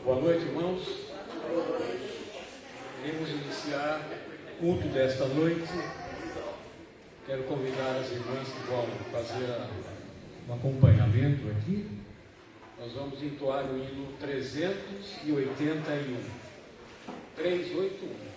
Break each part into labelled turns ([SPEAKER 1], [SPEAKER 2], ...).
[SPEAKER 1] Boa noite, irmãos. Iremos iniciar o culto desta noite. Quero convidar as irmãs que vão fazer um acompanhamento aqui. Nós vamos entoar o hino 381. 381.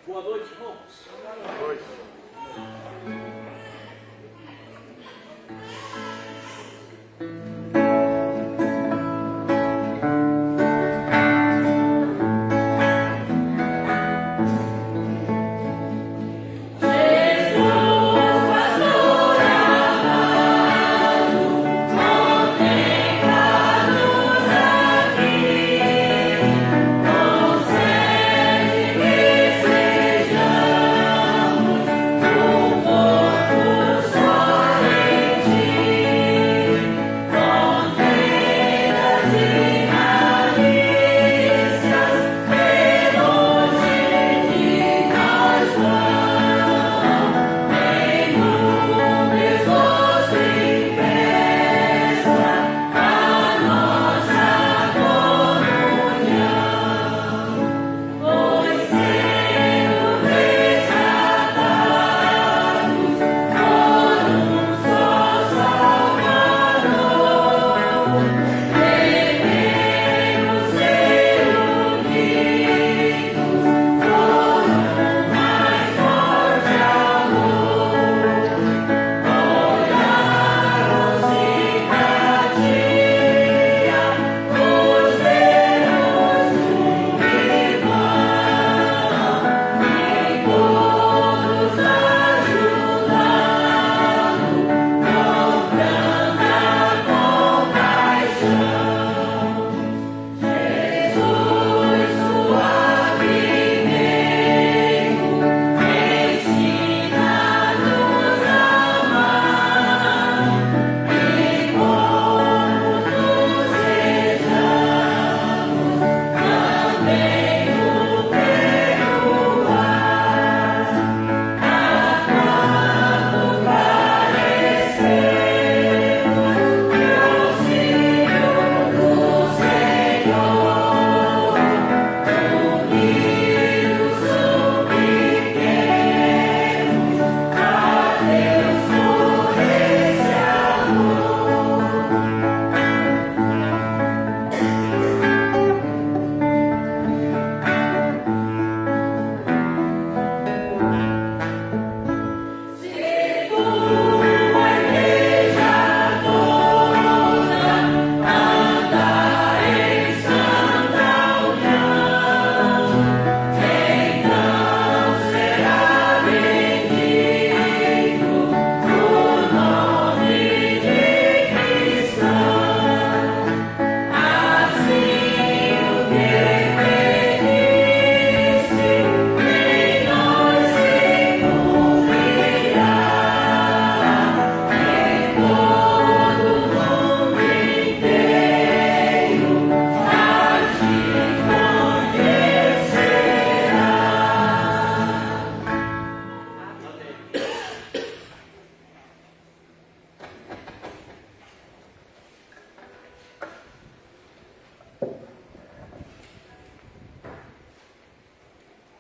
[SPEAKER 2] Boa noite, irmãos.
[SPEAKER 3] Boa noite.
[SPEAKER 4] Sejamos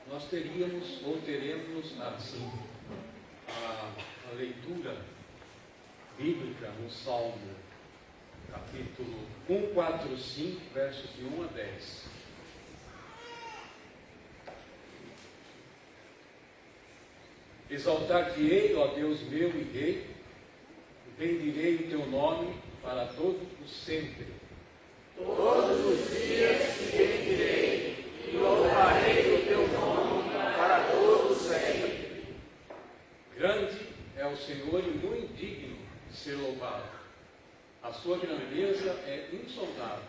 [SPEAKER 1] nós teríamos ou teremos assim a leitura bíblica no Salmo, capítulo 145, versos de 1 a 10. Exaltar-te-ei, ó Deus meu e Rei, bendirei o teu nome para todo o sempre.
[SPEAKER 2] Todos os dias te bendirei e louvarei o teu nome para todo o sempre.
[SPEAKER 1] Grande é o Senhor e muito digno de ser louvado. A sua grandeza é insondável.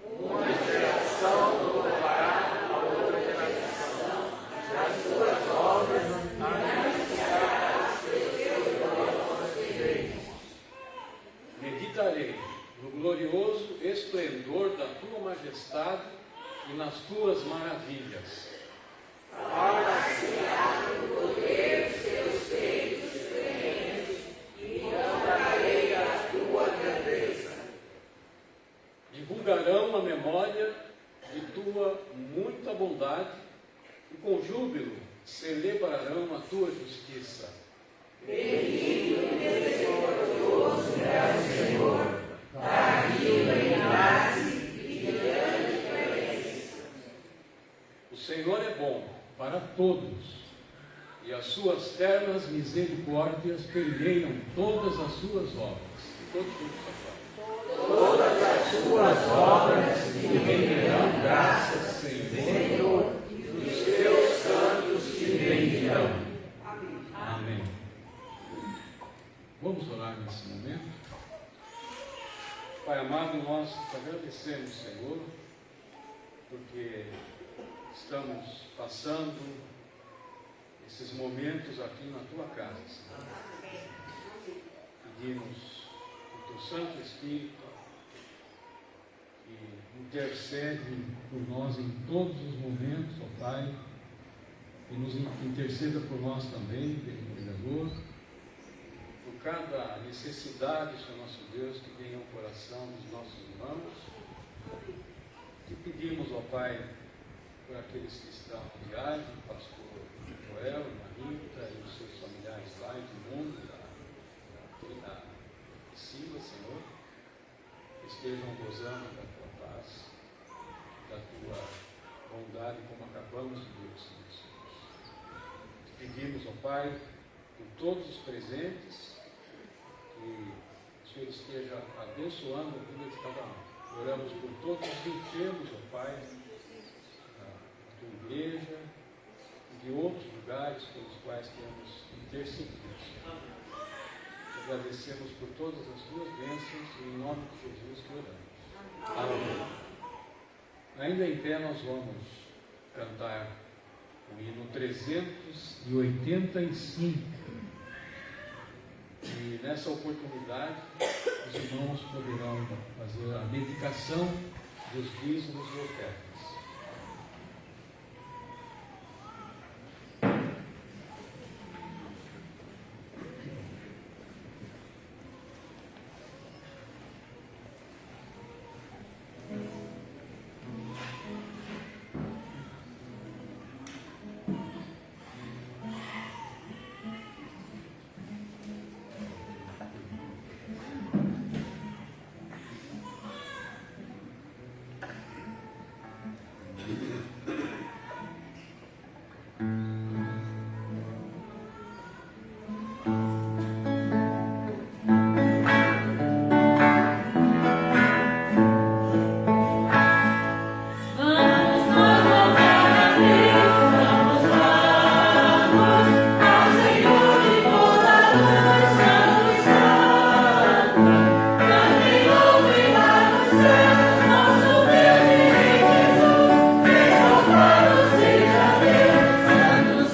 [SPEAKER 2] Uma geração louvará a outra geração, as suas obras anunciará os seus feitos.
[SPEAKER 1] Meditarei no glorioso esplendor da tua majestade e nas tuas maravilhas.
[SPEAKER 2] Fala-se-á do poder dos teus feitos tremendos e cantarei a tua grandeza.
[SPEAKER 1] Divulgarão a memória de tua muita bondade e com júbilo celebrarão a tua justiça.
[SPEAKER 2] Bendito e misericordioso é o Senhor, tardio em graça e de grande clemência.
[SPEAKER 1] O Senhor é bom para todos, e as suas ternas misericórdias permeiam todas as suas obras. Todos juntos,
[SPEAKER 2] Todas as suas obras te renderão graças,
[SPEAKER 1] Senhor,
[SPEAKER 2] e os teus santos te bendirão.
[SPEAKER 1] Amém. Vamos orar nesse momento. Pai amado, nós te agradecemos, Senhor, porque estamos passando esses momentos aqui na tua casa, Senhor. Pedimos o teu Santo Espírito que intercede por nós em todos os momentos, ó Pai, e nos interceda por nós também, pelo Criador, por cada necessidade, Senhor nosso Deus, que venha ao coração dos nossos irmãos. Te pedimos, ó Pai, por aqueles que estão em viagem, o pastor Joel, a Rita e os seus familiares lá em todo mundo, da Priscila, Senhor, que estejam gozando da tua paz, da tua bondade, como acabamos de ver, Senhor Jesus. Te pedimos, ó Pai, por todos os presentes, que o Senhor esteja abençoando a vida de cada um. Oramos por todos os enfermos, ó Pai, da tua igreja e de outros lugares pelos quais temos intercedido. Te agradecemos por todas as tuas bênçãos e em nome de Jesus que oramos. Amém. Ainda em pé nós vamos cantar o hino 385. E nessa oportunidade, os irmãos poderão fazer a dedicação dos dízimos e ofertas.
[SPEAKER 3] Santo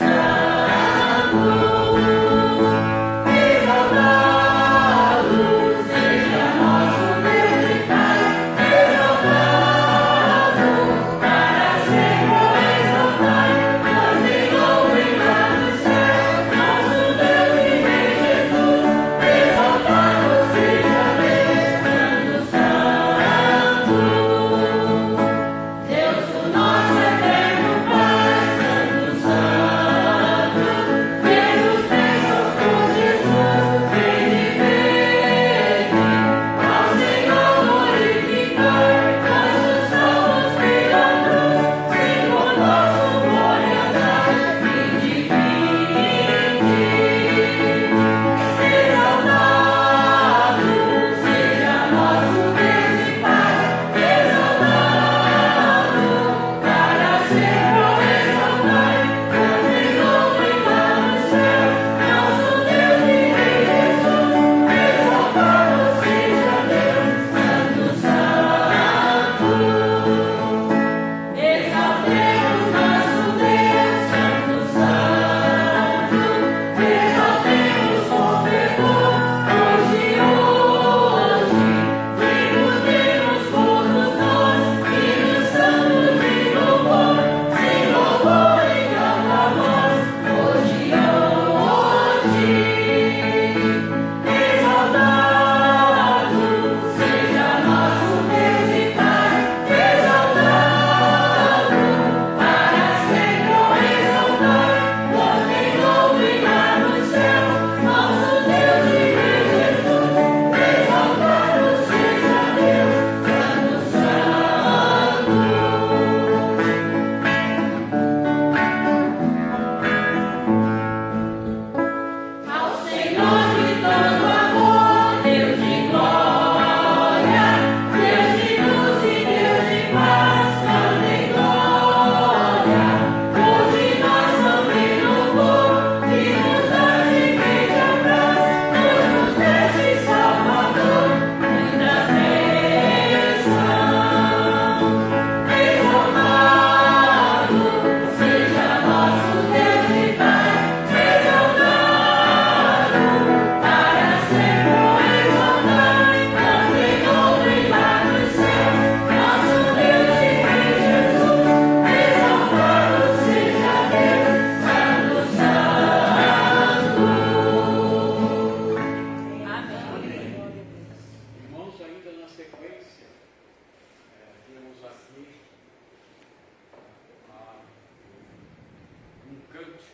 [SPEAKER 2] Cante.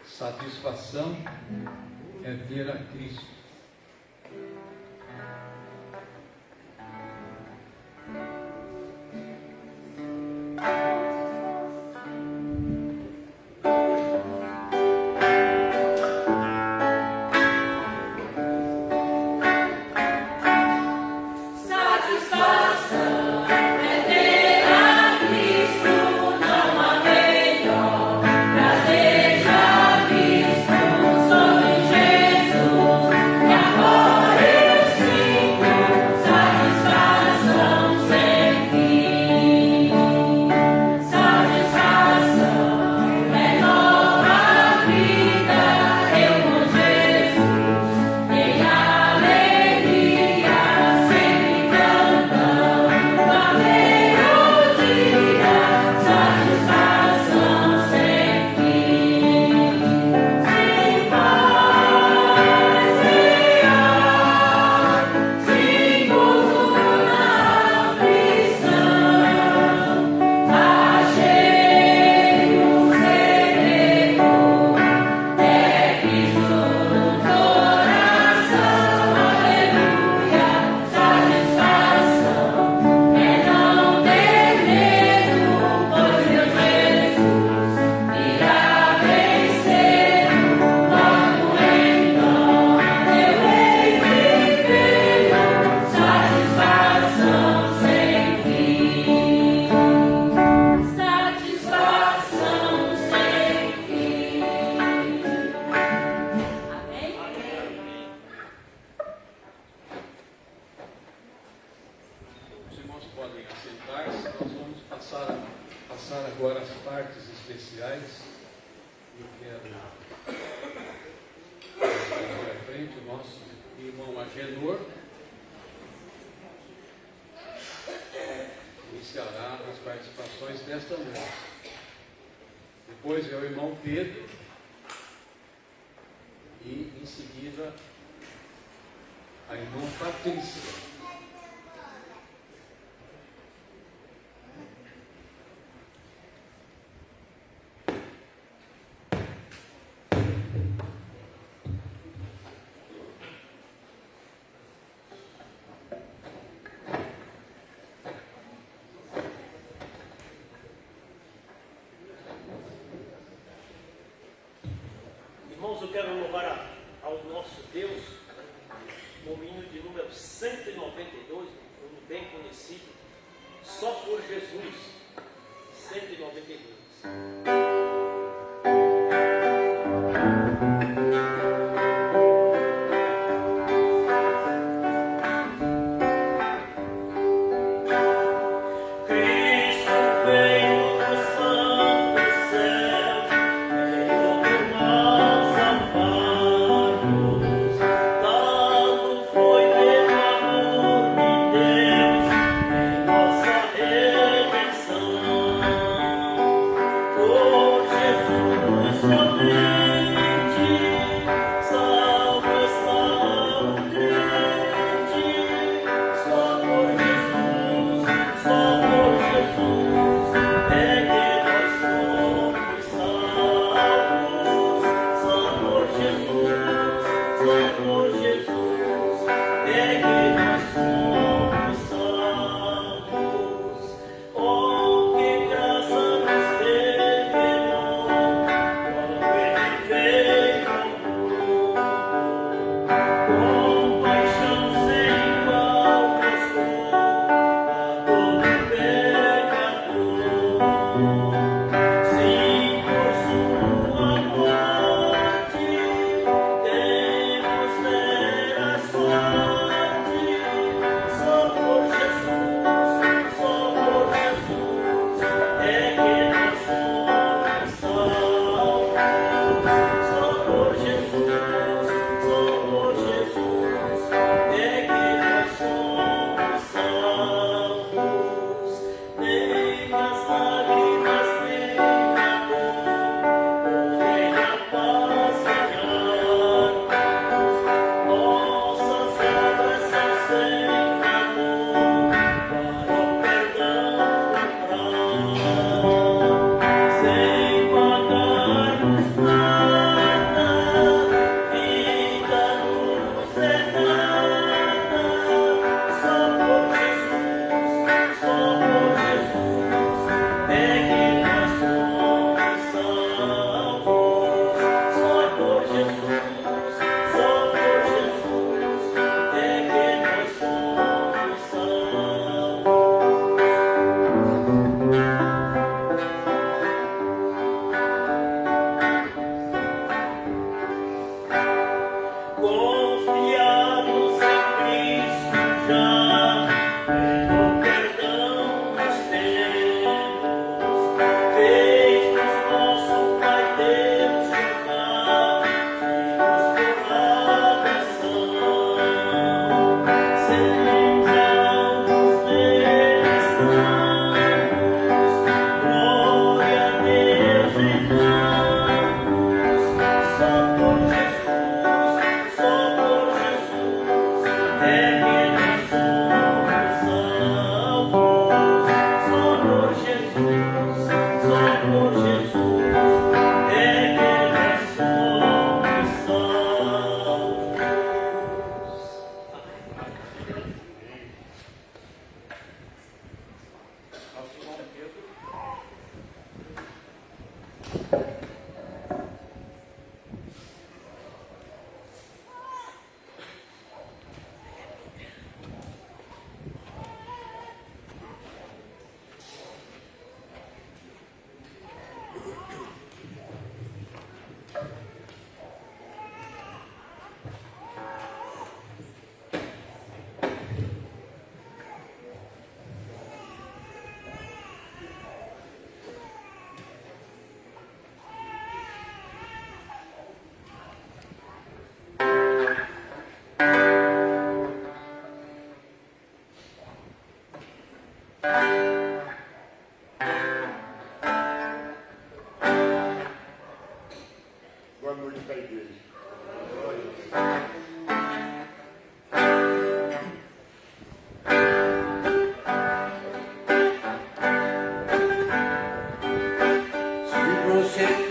[SPEAKER 1] Satisfação é ter a Cristo. Passar agora as partes especiais. Eu quero trazer à frente o nosso irmão Agenor, que iniciará as participações desta noite. Depois é o irmão Pedro e, em seguida, a irmã Patrícia.
[SPEAKER 3] Irmãos, eu quero louvar ao nosso Deus no hino de número 192, um hino bem conhecido, Só por Jesus, 192.
[SPEAKER 4] Redenção.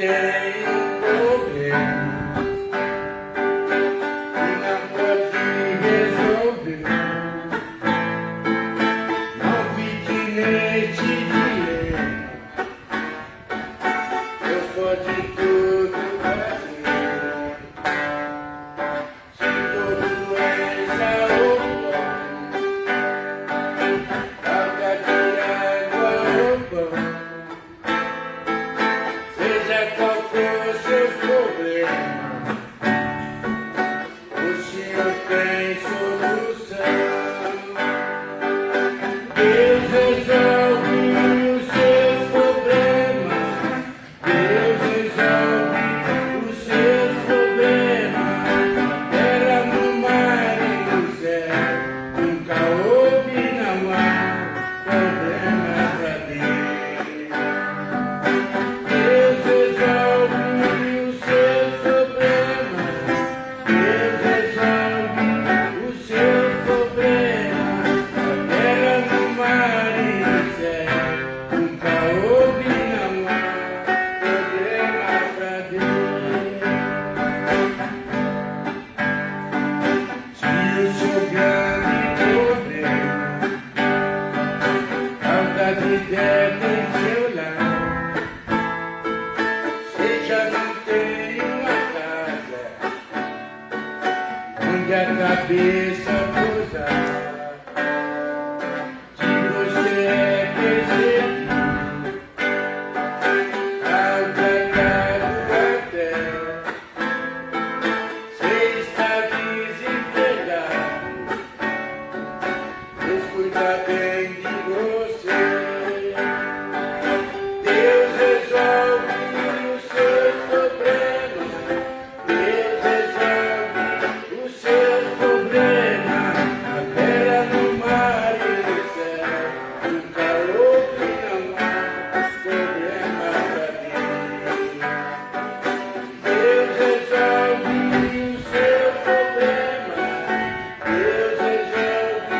[SPEAKER 2] tem um problema e não pode resolver, não fique neste dilema. Deus pode tudo fazer. Se for doença ou fome, falta de água ou pão, seja qual for seus problemas, o Senhor tem solução. Deus resolve os seus problemas. Deus resolve os seus problemas. Na terra, no mar e no céu, nunca houve, não há problema pra Deus. Deus resolve os seus problemas. Deus resolve os seus problemas. Na terra, no mar e no céu, nunca houve, não há problema pra Deus. Se o seu grande problema, falta de teto em seu lar, seja não ter uma casa onde a cabeça pousar, se você é perseguido, maltratado até, se está desempregado, Deus cuida bem de você. Deus resolve os seus problemas. Deus resolve os seus problemas. Na terra, no mar e no céu, nunca houve, não há problema pra Deus. Deus resolve os seus problemas. Deus resolve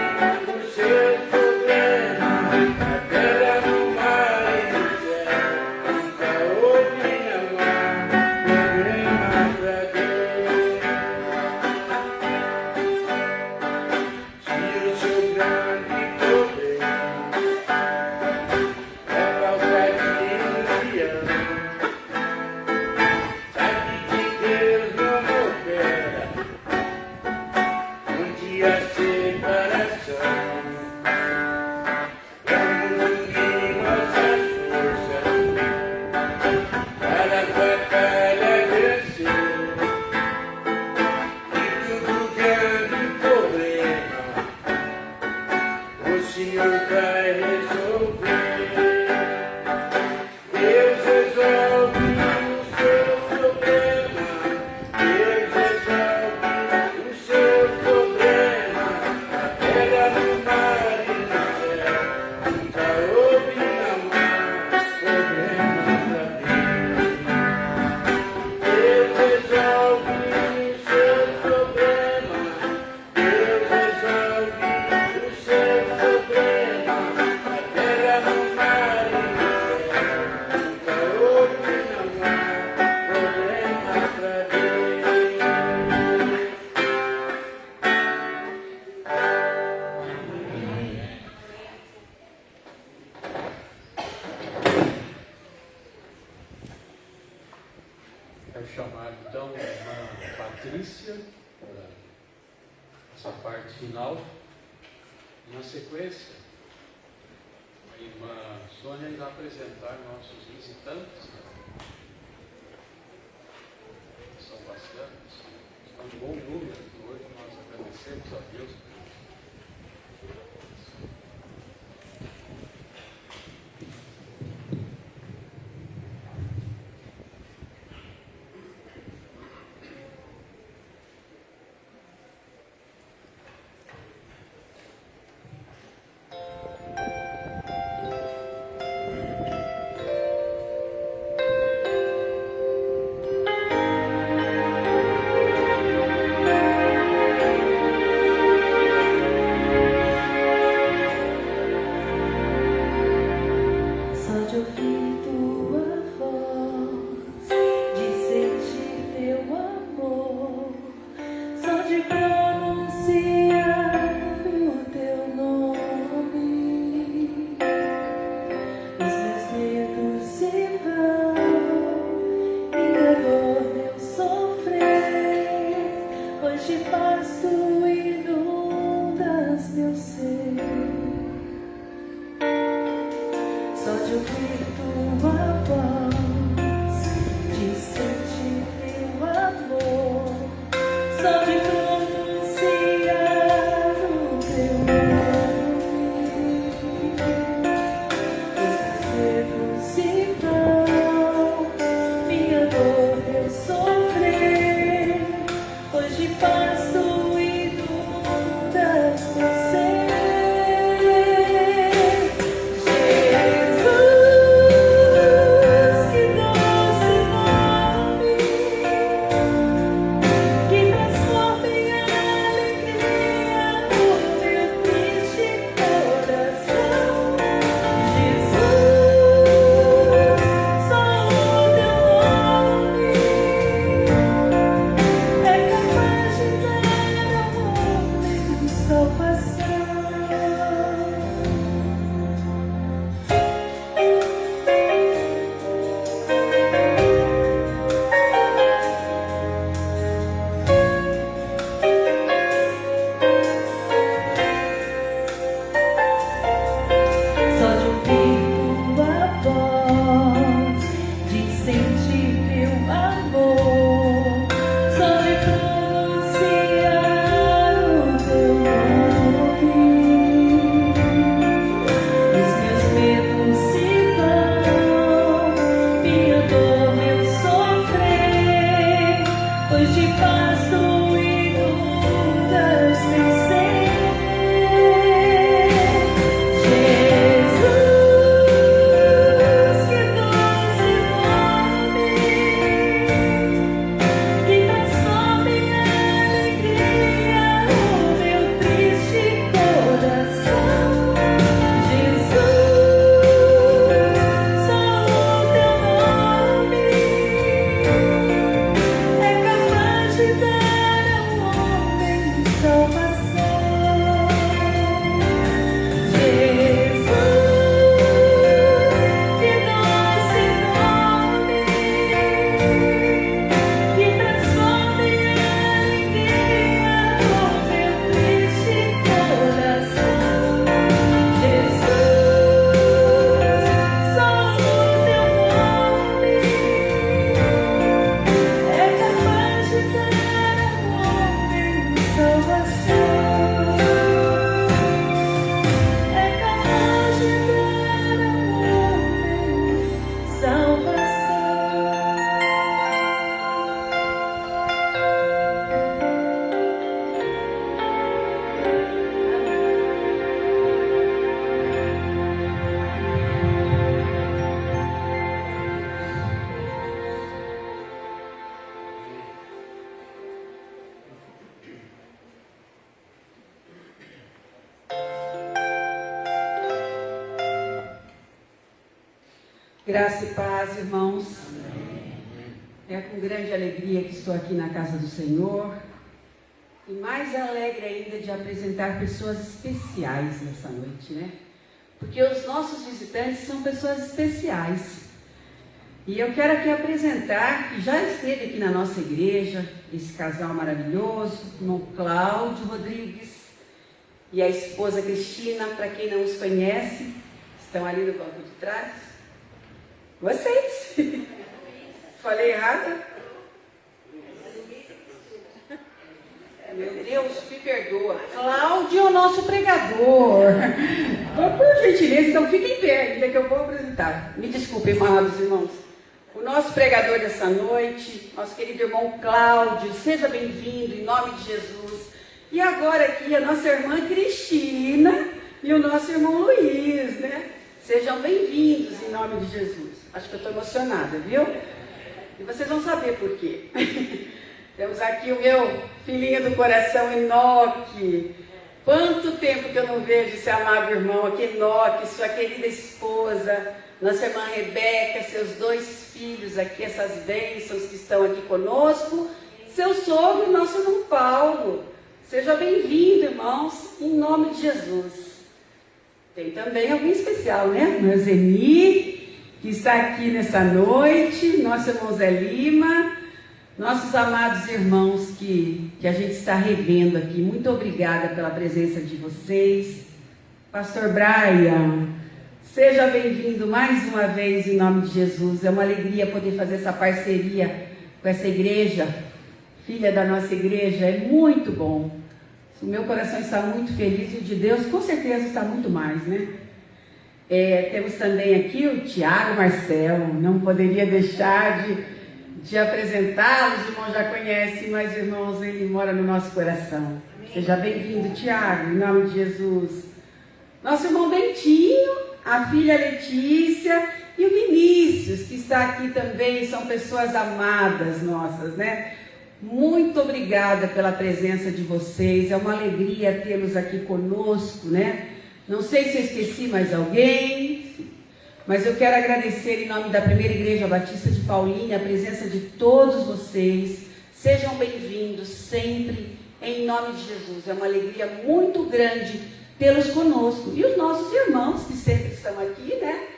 [SPEAKER 2] os seus problemas. Na terra, no mar e no céu, nunca houve, não há problema pra Deus. Se o seu grande problema é falta de união, sabe que Deus não opera onde há separação. Vamos unir nossas forças para a batalha vencer. E tudo grande problema o Senhor vai resolver. Deus resolve os seus problemas. Deus resolve os seus problemas. Na terra, no mar e no céu, nunca houve, não há problema pra Deus. Deus resolve os seus problemas. Deus resolve os seus problemas. Na terra, no mar e no céu, nunca houve, não há problema pra Deus.
[SPEAKER 1] Quero chamar então a irmã Patrícia para essa parte final. Na sequência, a irmã Sônia irá apresentar nossos visitantes. São bastantes, são um bom número. Hoje nós agradecemos a Deus.
[SPEAKER 4] Graça e paz, irmãos. É com grande alegria que estou aqui na casa do Senhor. E mais alegre ainda de apresentar pessoas especiais nessa noite, né? Porque os nossos visitantes são pessoas especiais. E eu quero aqui apresentar, que já esteve aqui na nossa igreja, esse casal maravilhoso, o irmão Cláudio Rodrigues e a esposa Cristina. Para quem não os conhece, estão ali no banco de trás. Vocês? Falei errado? Meu Deus, me perdoa. Cláudio é o nosso pregador. Por gentileza, então fiquem em pé, ainda que eu vou apresentar. Me desculpem, amados irmãos. O nosso pregador dessa noite, nosso querido irmão Cláudio, seja bem-vindo em nome de Jesus. E agora aqui a nossa irmã Cristina e o nosso irmão Luiz, né? Sejam bem-vindos em nome de Jesus. Acho que eu estou emocionada, viu? E vocês vão saber por quê. Temos aqui o meu filhinho do coração, Enoque. Quanto tempo que eu não vejo esse amado irmão aqui, Enoque, sua querida esposa, nossa irmã Rebeca, seus 2 filhos aqui, essas bênçãos que estão aqui conosco, seu sogro, nosso irmão Paulo. Seja bem-vindo, irmãos, em nome de Jesus. Tem também alguém especial, né? Meu Zeni, que está aqui nessa noite, nosso irmão Zé Lima, nossos amados irmãos que a gente está revendo aqui. Muito obrigada pela presença de vocês. Pastor Brian, seja bem-vindo mais uma vez em nome de Jesus. É uma alegria poder fazer essa parceria com essa igreja, filha da nossa igreja. É muito bom. O meu coração está muito feliz e o de Deus com certeza está muito mais, né? Temos também aqui o Tiago Marcelo. Não poderia deixar de apresentá-los. O irmão já conhece, mas irmãos, ele mora no nosso coração. Seja bem-vindo, Tiago, em nome de Jesus. Nosso irmão Bentinho, a filha Letícia e o Vinícius, que está aqui também, são pessoas amadas nossas, né? Muito obrigada pela presença de vocês, é uma alegria tê-los aqui conosco, né? Não sei se eu esqueci mais alguém, mas eu quero agradecer em nome da Primeira Igreja Batista de Paulínia a presença de todos vocês. Sejam bem-vindos sempre, em nome de Jesus. É uma alegria muito grande tê-los conosco. E os nossos irmãos que sempre estão aqui, né?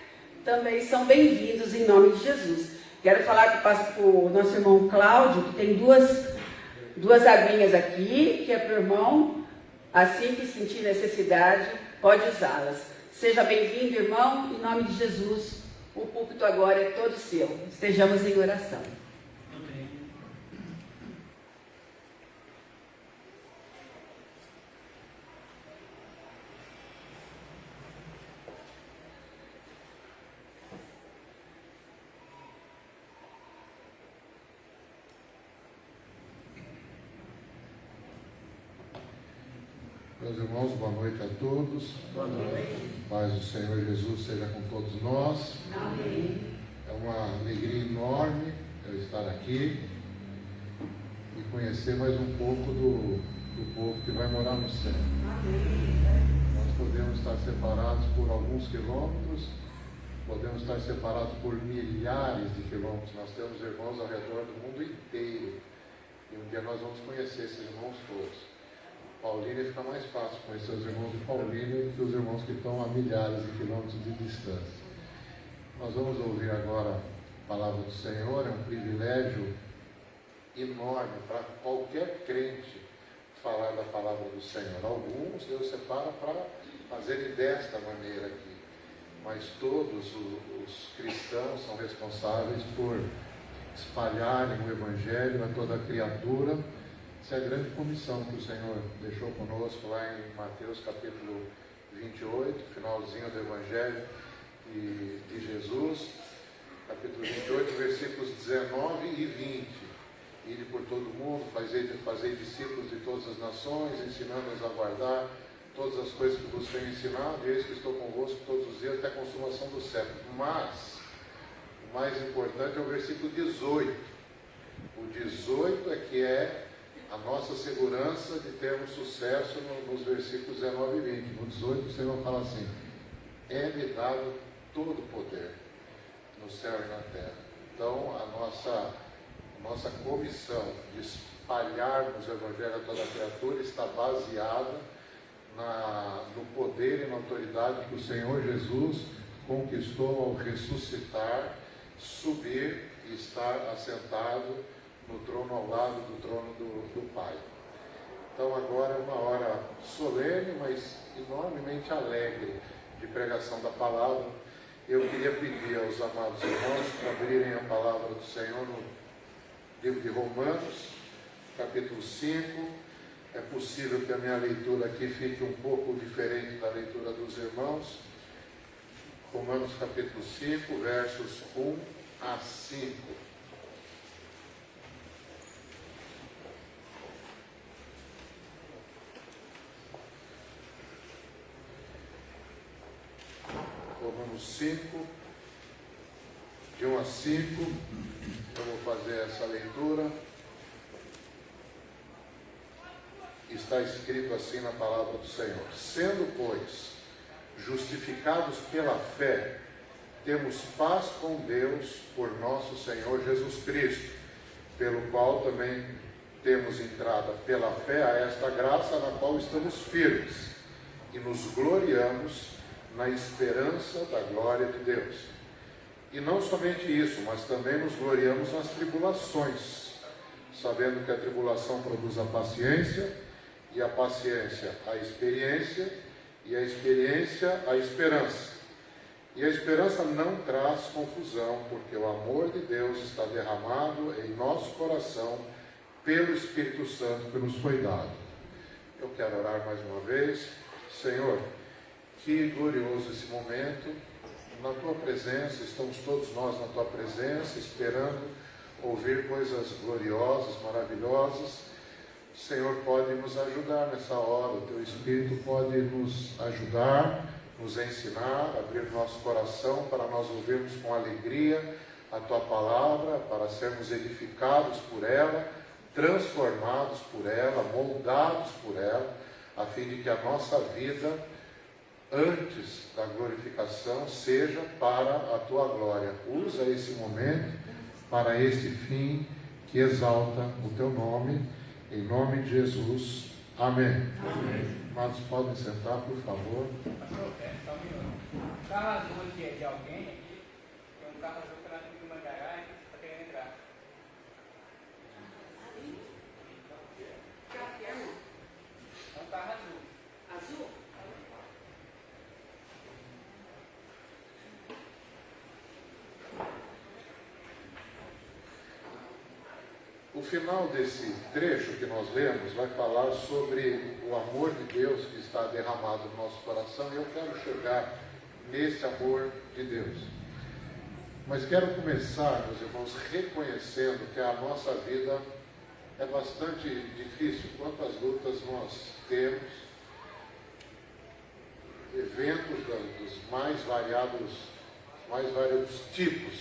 [SPEAKER 4] Também são bem-vindos em nome de Jesus. Quero falar com o nosso irmão Cláudio, que tem duas aguinhas aqui, que é para o irmão, assim que sentir necessidade, pode usá-las. Seja bem-vindo, irmão, em nome de Jesus. O púlpito agora é todo seu. Estejamos em oração.
[SPEAKER 5] Meus irmãos, boa noite a todos.
[SPEAKER 3] Boa noite.
[SPEAKER 5] Paz do Senhor Jesus seja com todos nós.
[SPEAKER 4] Amém.
[SPEAKER 5] É uma alegria enorme eu estar aqui e conhecer mais um pouco do povo que vai morar no céu. Nós podemos estar separados por alguns quilômetros, podemos estar separados por milhares de quilômetros. Nós temos irmãos ao redor do mundo inteiro e um dia nós vamos conhecer esses irmãos todos. Paulínia fica mais fácil conhecer os irmãos de Paulínia do que os irmãos que estão a milhares de quilômetros de distância. Nós vamos ouvir agora a palavra do Senhor. É um privilégio enorme para qualquer crente falar da palavra do Senhor. Alguns Deus separa para fazerem desta maneira aqui, mas todos os cristãos são responsáveis por espalharem o Evangelho a toda criatura. Essa é a grande comissão que o Senhor deixou conosco lá em Mateus capítulo 28, finalzinho do Evangelho de Jesus, capítulo 28, versículos 19 e 20. Ide por todo o mundo, fazei discípulos de todas as nações, ensinando-os a guardar todas as coisas que vos tenho ensinado, e eis que estou convosco todos os dias até a consumação dos séculos. Mas o mais importante é o versículo 18. O 18 é que é a nossa segurança de termos sucesso nos versículos 19 e 20. No 18 o Senhor fala assim: é-me dado todo o poder no céu e na terra. Então a nossa comissão de espalharmos o Evangelho a toda a criatura está baseada no poder e na autoridade que o Senhor Jesus conquistou ao ressuscitar, subir e estar assentado no trono ao lado do trono do Pai. Então agora é uma hora solene, mas enormemente alegre de pregação da palavra. Eu queria pedir aos amados irmãos para abrirem a palavra do Senhor no livro de Romanos, capítulo 5. É possível que a minha leitura aqui fique um pouco diferente da leitura dos irmãos. Romanos capítulo 5, versos 1 a 5. Romanos 5, de 1 a 5, eu vou fazer essa leitura. Está escrito assim na palavra do Senhor: sendo, pois, justificados pela fé, temos paz com Deus por nosso Senhor Jesus Cristo, pelo qual também temos entrada pela fé a esta graça na qual estamos firmes e nos gloriamos na esperança da glória de Deus. E não somente isso, mas também nos gloriamos nas tribulações, sabendo que a tribulação produz a paciência, e a paciência a experiência, e a experiência a esperança. E a esperança não traz confusão, porque o amor de Deus está derramado em nosso coração pelo Espírito Santo que nos foi dado. Eu quero orar mais uma vez. Senhor, que glorioso esse momento, na Tua presença, estamos todos nós na Tua presença, esperando ouvir coisas gloriosas, maravilhosas. O Senhor pode nos ajudar nessa hora, o Teu Espírito pode nos ajudar, nos ensinar, abrir nosso coração para nós ouvirmos com alegria a Tua palavra, para sermos edificados por ela, transformados por ela, moldados por ela, a fim de que a nossa vida, antes da glorificação, seja para a Tua glória. Usa esse momento para este fim que exalta o Teu nome, em nome de Jesus. Amém. Amém. Amados, podem sentar, por favor.
[SPEAKER 6] O carro azul aqui é de alguém aqui. Tem um carro azul que ela fica numa garagem, está querendo entrar. É um carro azul.
[SPEAKER 4] Azul?
[SPEAKER 5] O final desse trecho que nós lemos vai falar sobre o amor de Deus que está derramado no nosso coração, e eu quero chegar nesse amor de Deus. Mas quero começar, meus irmãos, reconhecendo que a nossa vida é bastante difícil. Quantas lutas nós temos, eventos dos mais variados tipos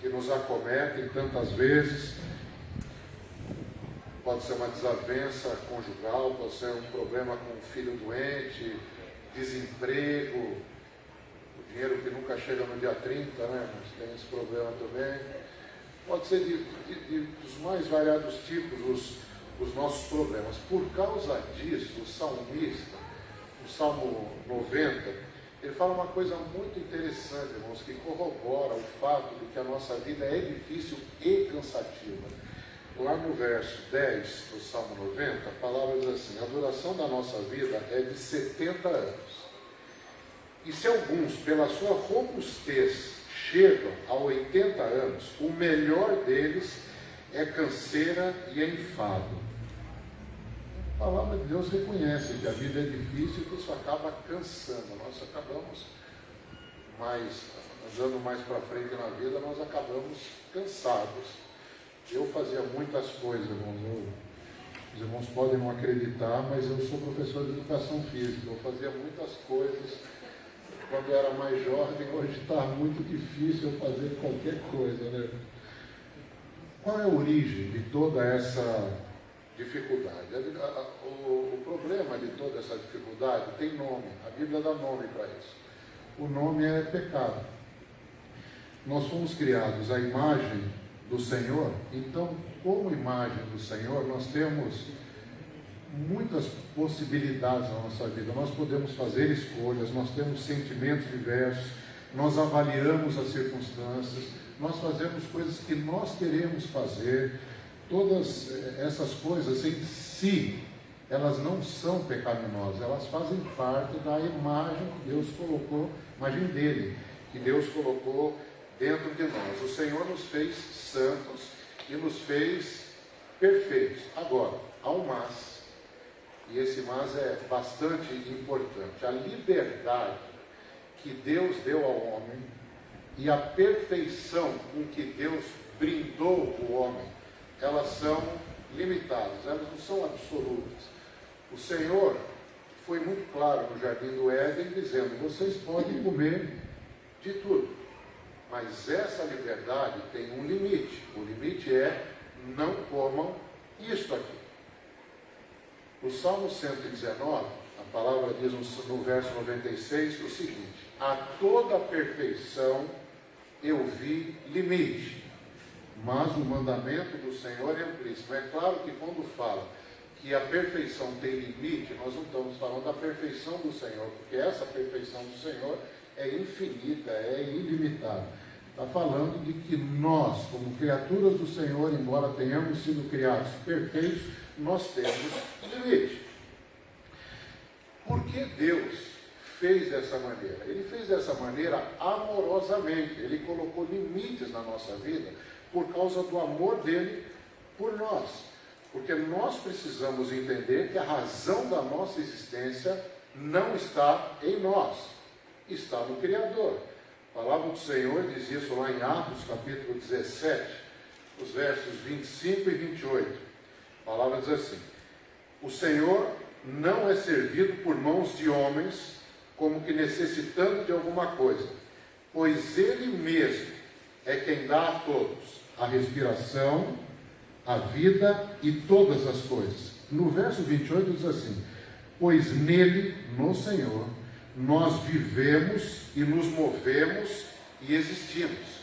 [SPEAKER 5] que nos acometem tantas vezes. Pode ser uma desavença conjugal, pode ser um problema com um filho doente, desemprego, o dinheiro que nunca chega no dia 30, né? Mas tem esse problema também. Pode ser dos mais variados tipos os nossos problemas. Por causa disso, o salmista, no Salmo 90, ele fala uma coisa muito interessante, irmãos, que corrobora o fato de que a nossa vida é difícil e cansativa. Lá no verso 10 do Salmo 90, a palavra diz assim: a duração da nossa vida é de 70 anos. E se alguns, pela sua robustez, chegam a 80 anos, o melhor deles é canseira e enfado. A palavra de Deus reconhece que a vida é difícil e que isso acaba cansando. Nós acabamos andando mais para frente na vida, nós acabamos cansados. Eu fazia muitas coisas, irmãos. Os irmãos podem não acreditar, mas eu sou professor de educação física. Eu fazia muitas coisas quando eu era mais jovem. Hoje está muito difícil eu fazer qualquer coisa, né? Qual é a origem de toda essa dificuldade? O problema de toda essa dificuldade tem nome. A Bíblia dá nome para isso. O nome é pecado. Nós fomos criados à imagem do Senhor, então, como imagem do Senhor, nós temos muitas possibilidades na nossa vida. Nós podemos fazer escolhas, nós temos sentimentos diversos, nós avaliamos as circunstâncias, nós fazemos coisas que nós queremos fazer. Todas essas coisas em si, elas não são pecaminosas, elas fazem parte da imagem que Deus colocou, imagem dele, que Deus colocou dentro de nós. O Senhor nos fez santos e nos fez perfeitos. Agora, há um mas, e esse mas é bastante importante. A liberdade que Deus deu ao homem e a perfeição com que Deus brindou o homem, elas são limitadas, elas não são absolutas. O Senhor foi muito claro no Jardim do Éden, dizendo: vocês podem comer de tudo. Mas essa liberdade tem um limite. O limite é: não comam isto aqui. No Salmo 119, a palavra diz no verso 96 o seguinte: a toda perfeição eu vi limite, mas o mandamento do Senhor é amplíssimo. É claro que quando fala que a perfeição tem limite, nós não estamos falando da perfeição do Senhor, porque essa perfeição do Senhor é infinita, é ilimitada. Está falando de que nós, como criaturas do Senhor, embora tenhamos sido criados perfeitos, nós temos limite. Por que Deus fez dessa maneira? Ele fez dessa maneira amorosamente. Ele colocou limites na nossa vida por causa do amor dele por nós. Porque nós precisamos entender que a razão da nossa existência não está em nós, está no Criador. A palavra do Senhor diz isso lá em Atos, capítulo 17, os versos 25 e 28. A palavra diz assim: o Senhor não é servido por mãos de homens, como que necessitando de alguma coisa, pois Ele mesmo é quem dá a todos a respiração, a vida e todas as coisas. No verso 28 diz assim: pois nele, no Senhor, nós vivemos e nos movemos e existimos.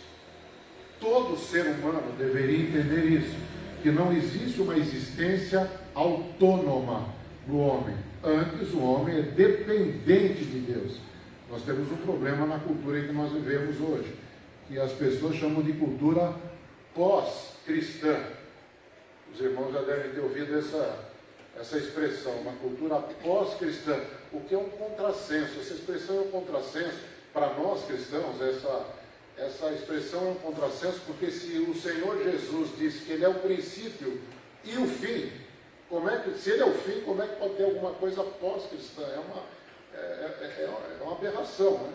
[SPEAKER 5] Todo ser humano deveria entender isso, que não existe uma existência autônoma no homem. Antes, o homem é dependente de Deus. Nós temos um problema na cultura em que nós vivemos hoje, que as pessoas chamam de cultura pós-cristã. Os irmãos já devem ter ouvido essa expressão, uma cultura pós-cristã, o que é um contrassenso. Essa expressão é um contrassenso para nós cristãos, essa expressão é um contrassenso, porque se o Senhor Jesus disse que Ele é o princípio e o fim, se Ele é o fim, como é que pode ter alguma coisa pós-cristã? É uma aberração, né?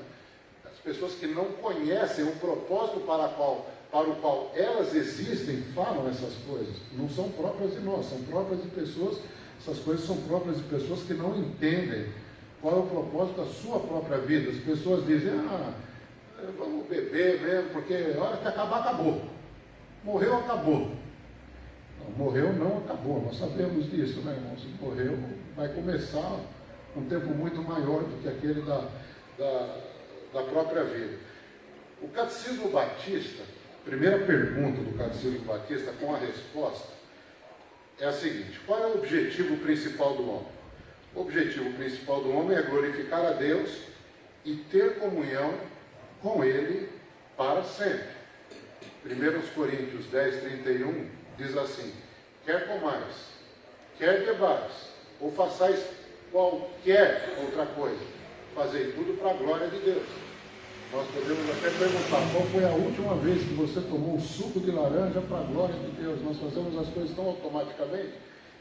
[SPEAKER 5] As pessoas que não conhecem o propósito para o qual elas existem, falam essas coisas. Não são próprias de nós, são próprias de pessoas, essas coisas são próprias de pessoas que não entendem qual é o propósito da sua própria vida. As pessoas dizem, vamos beber mesmo, porque a hora que acabar, acabou. Morreu, acabou. Não, morreu, não acabou. Nós sabemos disso, né, irmão? Se morreu, vai começar um tempo muito maior do que aquele da própria vida. O Catecismo Batista, primeira pergunta do Catecismo Batista com a resposta, é a seguinte: qual é o objetivo principal do homem? O objetivo principal do homem é glorificar a Deus e ter comunhão com Ele para sempre. 1 Coríntios 10, 31 diz assim: quer comais, quer bebais, ou façais qualquer outra coisa, fazei tudo para a glória de Deus. Nós podemos até perguntar: qual foi a última vez que você tomou um suco de laranja para a glória de Deus? Nós fazemos as coisas tão automaticamente,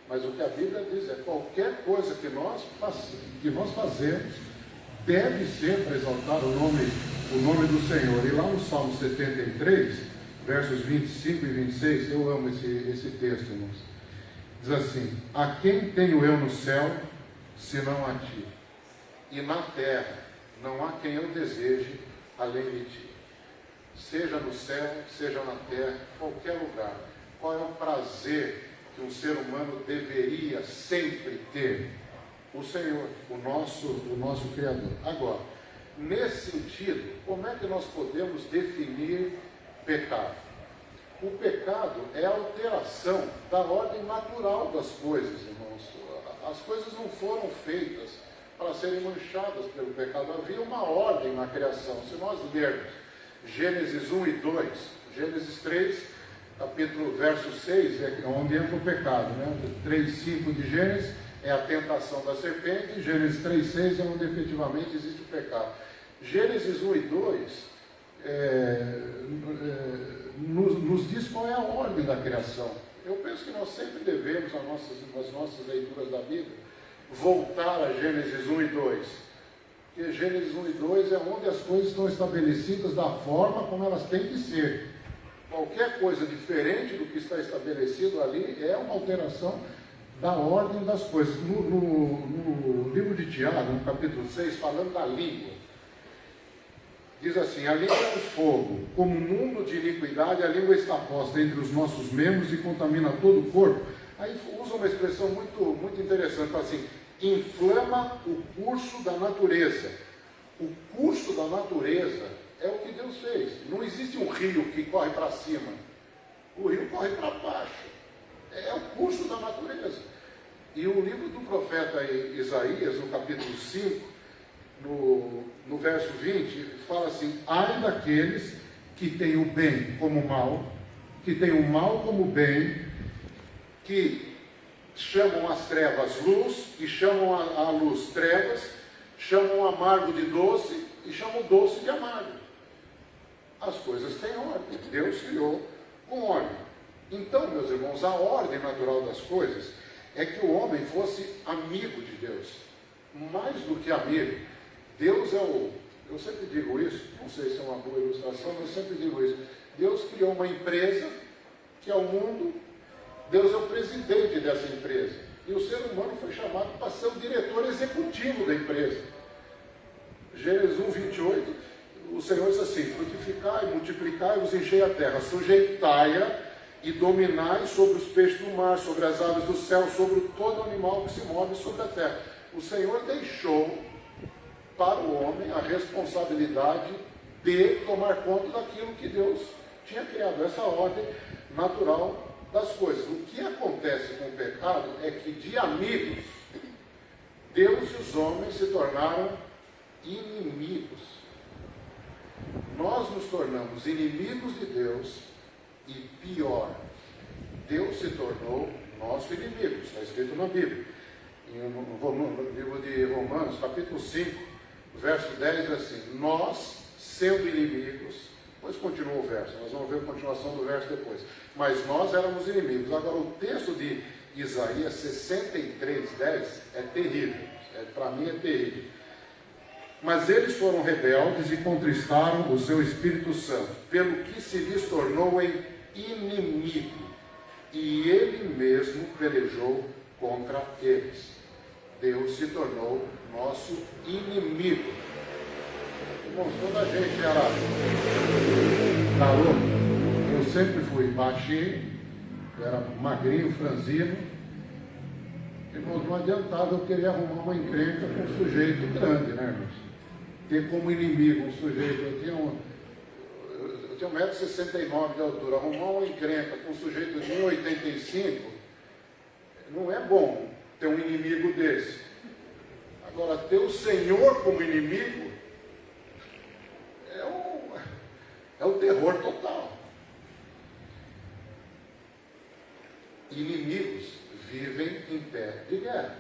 [SPEAKER 5] mas o que a Bíblia diz é: qualquer coisa que nós fazemos deve ser para exaltar o nome do Senhor. E lá no Salmo 73, versos 25 e 26, eu amo esse texto, irmãos. Diz assim: a quem tenho eu no céu, senão a ti? E na terra não há quem eu deseje além de ti. Seja no céu, seja na terra, qualquer lugar. Qual é o prazer que um ser humano deveria sempre ter? O Senhor, o nosso Criador. Agora, nesse sentido, como é que nós podemos definir pecado? O pecado é a alteração da ordem natural das coisas, irmãos. As coisas não foram feitas para serem manchadas pelo pecado. Havia uma ordem na criação. Se nós lermos Gênesis 1 e 2, Gênesis 3, capítulo verso 6, é onde entra o pecado, né? 3:5 de Gênesis é a tentação da serpente, Gênesis 3:6 é onde efetivamente existe o pecado. Gênesis 1 e 2 nos diz qual é a ordem da criação. Eu penso que nós sempre devemos, nas nossas leituras da Bíblia, voltar a Gênesis 1 e 2. Porque Gênesis 1 e 2 é onde as coisas estão estabelecidas da forma como elas têm que ser. Qualquer coisa diferente do que está estabelecido ali é uma alteração da ordem das coisas. No livro de Tiago, no capítulo 6, falando da língua, diz assim: a língua é um fogo, como um mundo de iniquidade, a língua está posta entre os nossos membros e contamina todo o corpo. Aí usa uma expressão muito interessante, fala assim: inflama o curso da natureza. O curso da natureza é o que Deus fez. Não existe um rio que corre para cima, o rio corre para baixo. É o curso da natureza. E o livro do profeta Isaías, no capítulo 5, no verso 20, fala assim: ai daqueles que têm o bem como o mal, que têm o mal como o bem, que chamam as trevas luz e chamam a luz trevas, chamam o amargo de doce e chamam o doce de amargo. As coisas têm ordem, Deus criou com ordem. Então, meus irmãos, a ordem natural das coisas é que o homem fosse amigo de Deus. Mais do que amigo, Deus eu sempre digo isso, não sei se é uma boa ilustração, mas eu sempre digo isso. Deus criou uma empresa, que é o mundo. Deus é o presidente dessa empresa. E o ser humano foi chamado para ser o diretor executivo da empresa. Gênesis 1, 28, o Senhor diz assim: frutificai, multiplicai, vos enchei a terra, sujeitai-a e dominai sobre os peixes do mar, sobre as aves do céu, sobre todo animal que se move sobre a terra. O Senhor deixou para o homem a responsabilidade de tomar conta daquilo que Deus tinha criado, essa ordem natural das coisas. O que acontece com o pecado é que de amigos, Deus e os homens se tornaram inimigos. Nós nos tornamos inimigos de Deus e pior, Deus se tornou nosso inimigo. Está escrito na Bíblia. No livro de Romanos, capítulo 5, verso 10, diz assim: nós, sendo inimigos, Depois continua o verso, nós vamos ver a continuação do verso depois. Mas nós éramos inimigos. Agora, o texto de Isaías 63:10 é terrível. Para mim é terrível. Mas eles foram rebeldes e contristaram o seu Espírito Santo, pelo que se lhes tornou em inimigo. E ele mesmo pelejou contra eles. Deus se tornou nosso inimigo. Irmãos, quando a gente era garoto, eu sempre fui baixinho, eu era magrinho, franzino. Irmãos, não adiantava eu querer arrumar uma encrenca com um sujeito grande, né, irmãos? Ter como inimigo um sujeito, eu tinha 1,69 m de altura, arrumar uma encrenca com um sujeito de 1,85 m, não é bom ter um inimigo desse. Agora, ter o Senhor como inimigo é o terror total. Inimigos vivem em pé de guerra.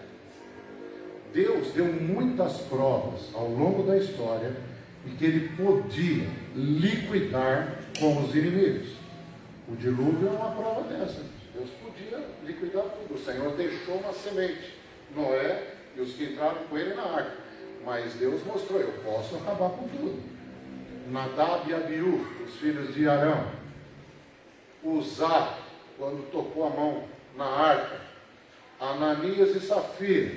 [SPEAKER 5] Deus deu muitas provas ao longo da história de que ele podia liquidar com os inimigos. O dilúvio é uma prova dessa. Deus podia liquidar tudo. O Senhor deixou uma semente, Noé e os que entraram com ele na arca. Mas Deus mostrou, eu posso acabar com tudo. Nadab e Abiú, os filhos de Arão. Uzá, quando tocou a mão na arca. Ananias e Safira.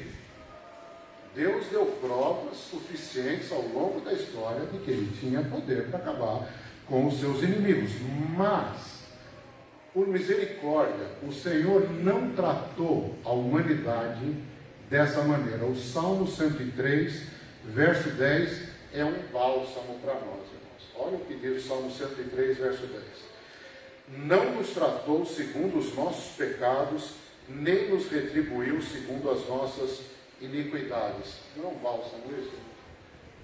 [SPEAKER 5] Deus deu provas suficientes ao longo da história de que ele tinha poder para acabar com os seus inimigos. Mas, por misericórdia, o Senhor não tratou a humanidade dessa maneira. O Salmo 103, verso 10, é um bálsamo para nós, irmãos. Olha o que diz o Salmo 103, verso 10. Não nos tratou segundo os nossos pecados, nem nos retribuiu segundo as nossas iniquidades. Não é um bálsamo isso?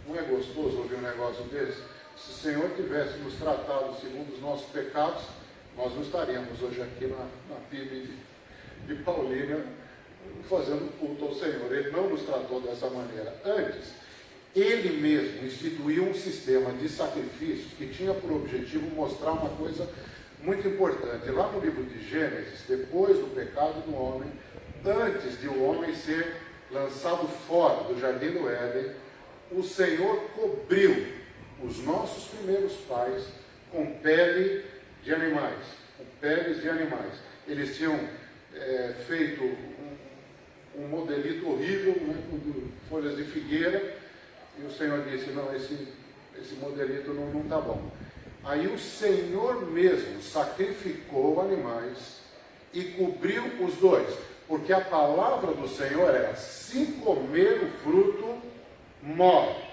[SPEAKER 5] Não é gostoso ouvir um negócio desse? Se o Senhor tivesse nos tratado segundo os nossos pecados, nós não estaríamos hoje aqui na PIB de Paulínia fazendo culto ao Senhor. Ele não nos tratou dessa maneira. Antes, ele mesmo instituiu um sistema de sacrifícios que tinha por objetivo mostrar uma coisa muito importante. Lá no livro de Gênesis, depois do pecado do homem, antes de o homem ser lançado fora do jardim do Éden, o Senhor cobriu os nossos primeiros pais com pele de animais, com peles de animais. Eles tinham feito um modelito horrível, né, com folhas de figueira, e o Senhor disse, não, esse modelito não está bom. Aí o Senhor mesmo sacrificou animais e cobriu os dois, porque a palavra do Senhor era, se comer o fruto, morre.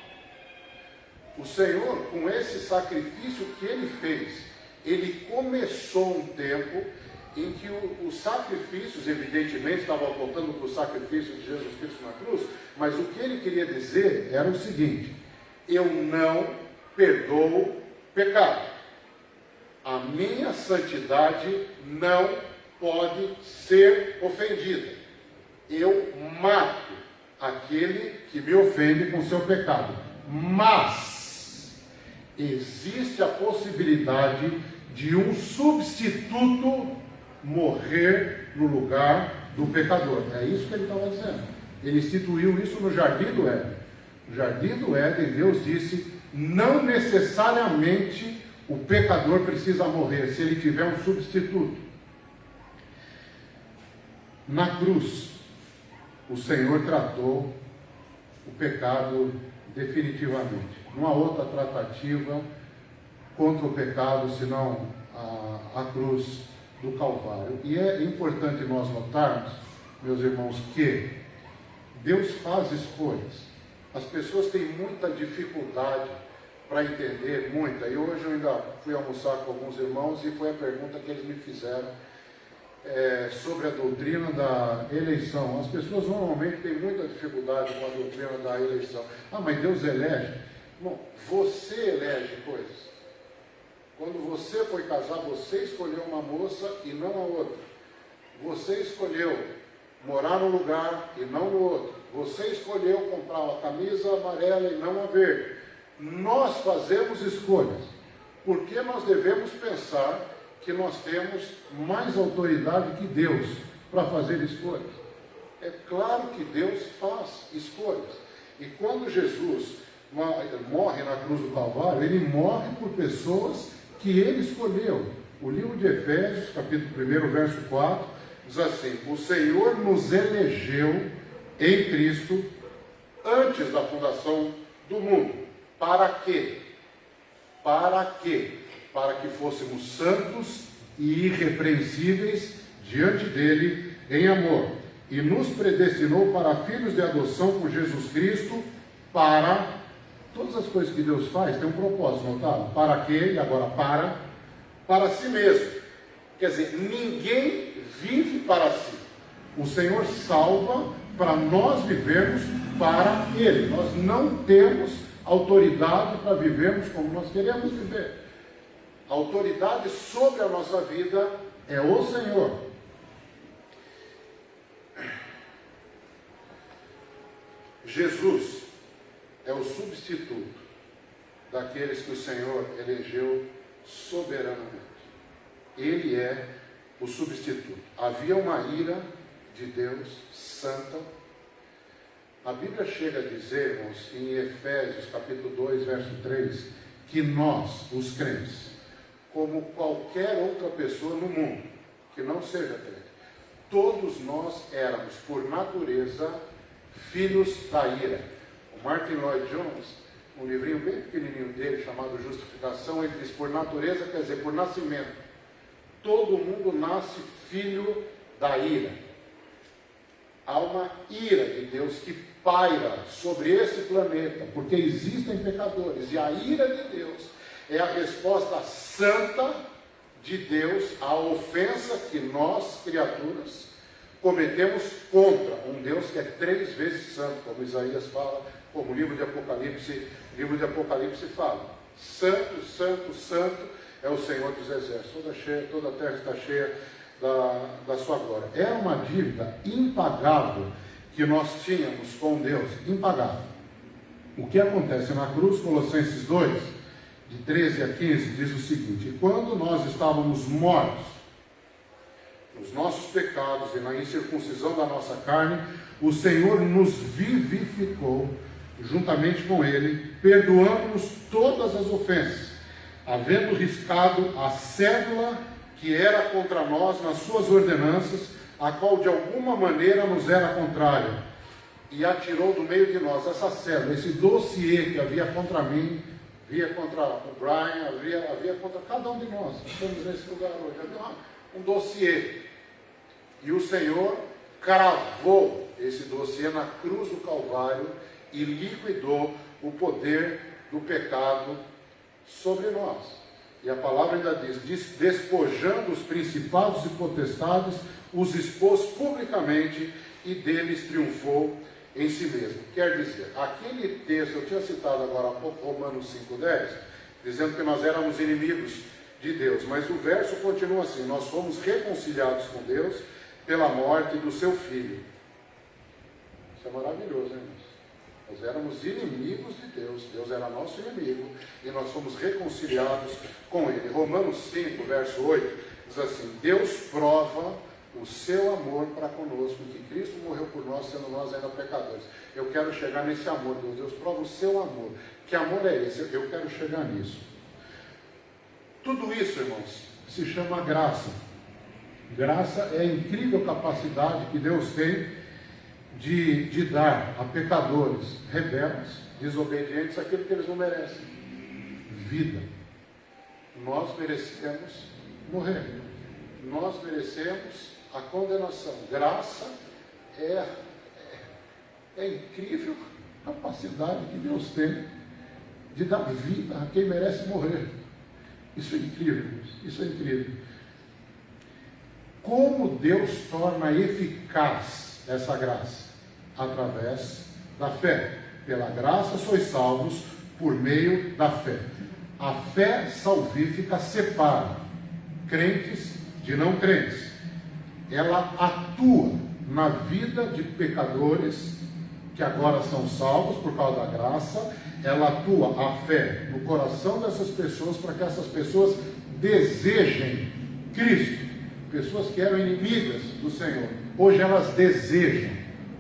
[SPEAKER 5] O Senhor, com esse sacrifício que ele fez, ele começou um tempo em que os sacrifícios, evidentemente, estavam apontando para o sacrifício de Jesus Cristo na cruz, mas o que ele queria dizer era o seguinte: eu não perdoo pecado. A minha santidade não pode ser ofendida. Eu mato aquele que me ofende com seu pecado. Mas existe a possibilidade de um substituto morrer no lugar do pecador. É isso que ele estava dizendo. Ele instituiu isso no Jardim do Éden. No Jardim do Éden, Deus disse, não necessariamente o pecador precisa morrer, se ele tiver um substituto. Na cruz, o Senhor tratou o pecado definitivamente. Não há outra tratativa contra o pecado senão a cruz do Calvário. E é importante nós notarmos, meus irmãos, que Deus faz escolhas. As pessoas têm muita dificuldade para entender, muita. E hoje eu ainda fui almoçar com alguns irmãos e foi a pergunta que eles me fizeram sobre a doutrina da eleição. As pessoas normalmente têm muita dificuldade com a doutrina da eleição. Ah, mas Deus elege? Bom, você elege coisas. Quando você foi casar, você escolheu uma moça e não a outra. Você escolheu morar num lugar e não no outro. Você escolheu comprar uma camisa amarela e não a verde. Nós fazemos escolhas. Por que nós devemos pensar que nós temos mais autoridade que Deus para fazer escolhas? É claro que Deus faz escolhas. E quando Jesus morre na cruz do Calvário, ele morre por pessoas que ele escolheu. O livro de Efésios, capítulo 1, verso 4, diz assim: o Senhor nos elegeu em Cristo antes da fundação do mundo. Para quê? Para quê? Para que fôssemos santos e irrepreensíveis diante dele em amor. E nos predestinou para filhos de adoção por Jesus Cristo, para... Todas as coisas que Deus faz tem um propósito, notaram? Para quê? E agora para si mesmo. Quer dizer, ninguém vive para si. O Senhor salva para nós vivermos para Ele. Nós não temos autoridade para vivermos como nós queremos viver. A autoridade sobre a nossa vida é o Senhor. Jesus é o substituto daqueles que o Senhor elegeu soberanamente. Ele é o substituto. Havia uma ira de Deus santa. A Bíblia chega a dizer, irmãos, em Efésios capítulo 2, verso 3, que nós, os crentes, como qualquer outra pessoa no mundo, que não seja crente, todos nós éramos, por natureza, filhos da ira. O Martin Lloyd Jones, um livrinho bem pequenininho dele, chamado Justificação, ele diz, por natureza, quer dizer, por nascimento, todo mundo nasce filho da ira. Há uma ira de Deus que paira sobre esse planeta, porque existem pecadores, e a ira de Deus é a resposta santa de Deus à ofensa que nós, criaturas, cometemos contra um Deus que é 3 vezes santo, como Isaías fala, como o livro de Apocalipse fala. Santo, santo, santo é o Senhor dos Exércitos. Toda a terra está cheia da sua glória. Era uma dívida impagável que nós tínhamos com Deus, impagável. O que acontece na cruz, Colossenses 2, de 13 a 15, diz o seguinte: e quando nós estávamos mortos nos nossos pecados e na incircuncisão da nossa carne, o Senhor nos vivificou juntamente com Ele, perdoando-nos todas as ofensas, havendo riscado a cédula que era contra nós nas suas ordenanças, a qual de alguma maneira nos era contrária, e atirou do meio de nós essa cédula, esse dossiê que havia contra mim, havia contra o Brian, havia contra cada um de nós. Estamos nesse lugar hoje. Havia um dossiê. E o Senhor cravou esse dossiê na cruz do Calvário e liquidou o poder do pecado sobre nós. E a palavra ainda diz, despojando os principados e potestades, os expôs publicamente e deles triunfou em si mesmo. Quer dizer, aquele texto, eu tinha citado agora há pouco, Romanos 5,10, dizendo que nós éramos inimigos de Deus, mas o verso continua assim: nós fomos reconciliados com Deus pela morte do seu Filho. Isso é maravilhoso, hein, irmãos? Nós éramos inimigos de Deus, Deus era nosso inimigo, e nós fomos reconciliados com Ele. Romanos 5, verso 8, diz assim: Deus prova o seu amor para conosco, que Cristo morreu por nós, sendo nós ainda pecadores. Eu quero chegar nesse amor, Deus. Deus prova o seu amor. Que amor é esse? Eu quero chegar nisso. Tudo isso, irmãos, se chama graça. Graça é a incrível capacidade que Deus tem de dar a pecadores rebeldes, desobedientes, aquilo que eles não merecem: vida. Nós merecemos morrer, nós merecemos a condenação. Graça é a incrível capacidade que Deus tem de dar vida a quem merece morrer. Isso é incrível, isso é incrível. Como Deus torna eficaz essa graça? Através da fé. Pela graça sois salvos por meio da fé. A fé salvífica separa crentes de não crentes. Ela atua na vida de pecadores que agora são salvos por causa da graça. ela atua, a fé, no coração dessas pessoas, para que essas pessoas desejem Cristo. Pessoas que eram inimigas do Senhor, hoje elas desejam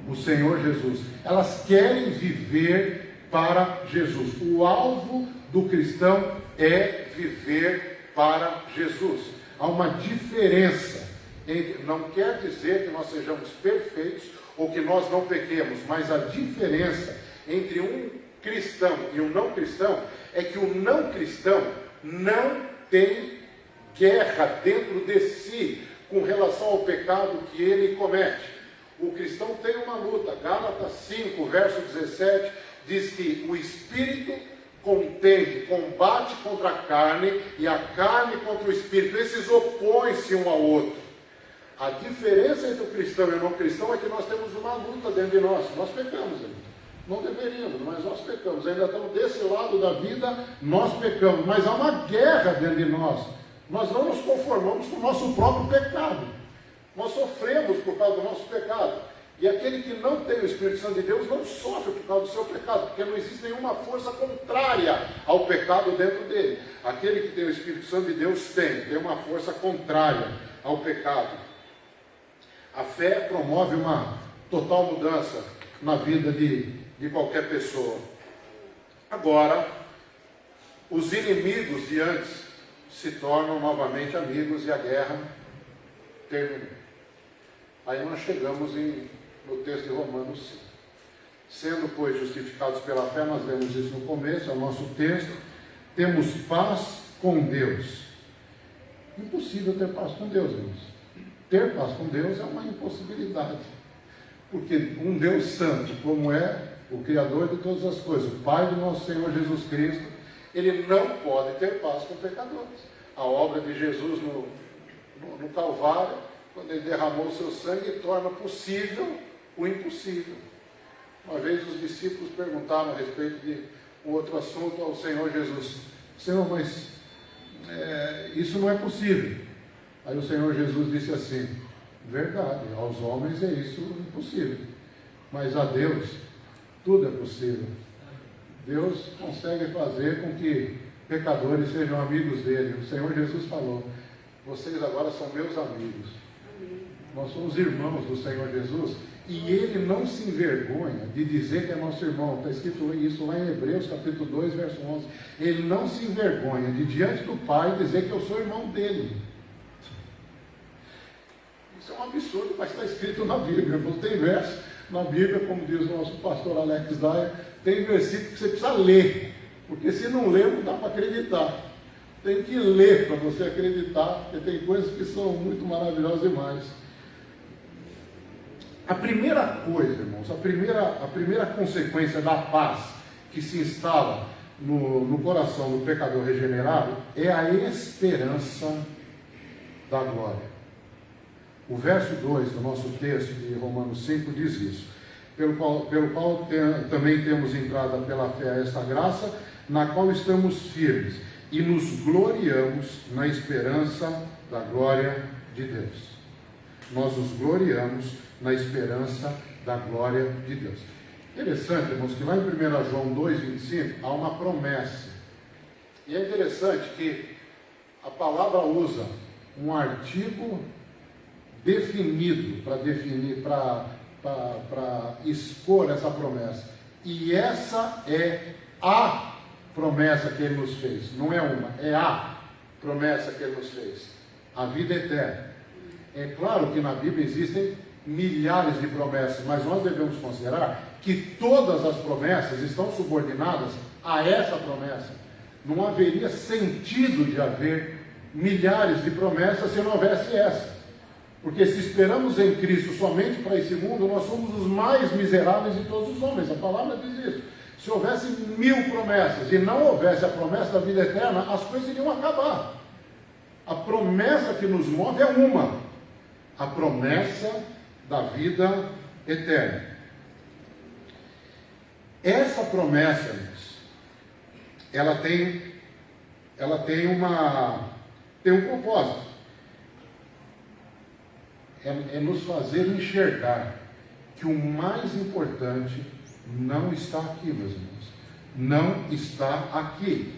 [SPEAKER 5] o Senhor Jesus. Elas querem viver para Jesus. O alvo do cristão é viver para Jesus. Há uma diferença entre, não quer dizer que nós sejamos perfeitos ou que nós não pequemos, mas a diferença entre um cristão e um não cristão é que o não cristão não tem guerra dentro de si com relação ao pecado que ele comete. O cristão tem uma luta. Gálatas 5, verso 17, diz que o Espírito contende, combate contra a carne e a carne contra o Espírito. Esses opõem-se um ao outro. A diferença entre o cristão e o não cristão é que nós temos uma luta dentro de nós. Nós pecamos ainda. Não deveríamos, mas nós pecamos. Ainda estamos desse lado da vida, nós pecamos. Mas há uma guerra dentro de nós. Nós não nos conformamos com o nosso próprio pecado. Nós sofremos por causa do nosso pecado. E aquele que não tem o Espírito Santo de Deus não sofre por causa do seu pecado, porque não existe nenhuma força contrária ao pecado dentro dele. Aquele que tem o Espírito Santo de Deus tem uma força contrária ao pecado. A fé promove uma total mudança na vida de qualquer pessoa. Agora, os inimigos de antes se tornam novamente amigos e a guerra terminou. Aí nós chegamos no texto de Romanos 5. Sendo, pois, justificados pela fé, nós lemos isso no começo, é o nosso texto, temos paz com Deus. Impossível ter paz com Deus, irmãos. Ter paz com Deus é uma impossibilidade. Porque um Deus santo, como é o Criador de todas as coisas, o Pai do nosso Senhor Jesus Cristo, ele não pode ter paz com pecadores. A obra de Jesus no Calvário, quando ele derramou o seu sangue, torna possível o impossível. Uma vez os discípulos perguntaram a respeito de um outro assunto ao Senhor Jesus: Senhor, mas isso não é possível. Aí o Senhor Jesus disse assim: verdade, aos homens é isso impossível, mas a Deus tudo é possível. Deus consegue fazer com que pecadores sejam amigos dele. O Senhor Jesus falou: vocês agora são meus amigos. Nós somos irmãos do Senhor Jesus, e ele não se envergonha de dizer que é nosso irmão. Está escrito isso lá em Hebreus capítulo 2, verso 11. Ele não se envergonha de, diante do Pai, dizer que eu sou irmão dele. Isso é um absurdo, mas está escrito na Bíblia. Não tem verso na Bíblia, como diz o nosso pastor Alex Dyer, tem versículo que você precisa ler, porque se não ler não dá para acreditar. Tem que ler para você acreditar, porque tem coisas que são muito maravilhosas demais. A primeira coisa, irmãos, a primeira consequência da paz que se instala no coração do pecador regenerado é a esperança da glória. O verso 2 do nosso texto de Romanos 5 diz isso: pelo qual também temos entrada pela fé a esta graça, na qual estamos firmes e nos gloriamos na esperança da glória de Deus. Nós nos gloriamos na esperança da glória de Deus. Interessante, irmãos, que lá em 1 João 2,25 há uma promessa. E é interessante que a palavra usa um artigo definido para expor essa promessa. E essa é a promessa que ele nos fez. Não é uma, é a promessa que ele nos fez. A vida eterna. É claro que na Bíblia existem milhares de promessas, mas nós devemos considerar que todas as promessas estão subordinadas a essa promessa. Não haveria sentido de haver milhares de promessas se não houvesse essa. Porque se esperamos em Cristo somente para esse mundo, nós somos os mais miseráveis de todos os homens. A palavra diz isso. Se houvesse 1000 promessas e não houvesse a promessa da vida eterna, as coisas iriam acabar. A promessa que nos move é uma: a promessa da vida eterna. Essa promessa, irmãos, ela tem um propósito. É nos fazer enxergar que o mais importante não está aqui, meus irmãos. não está aqui.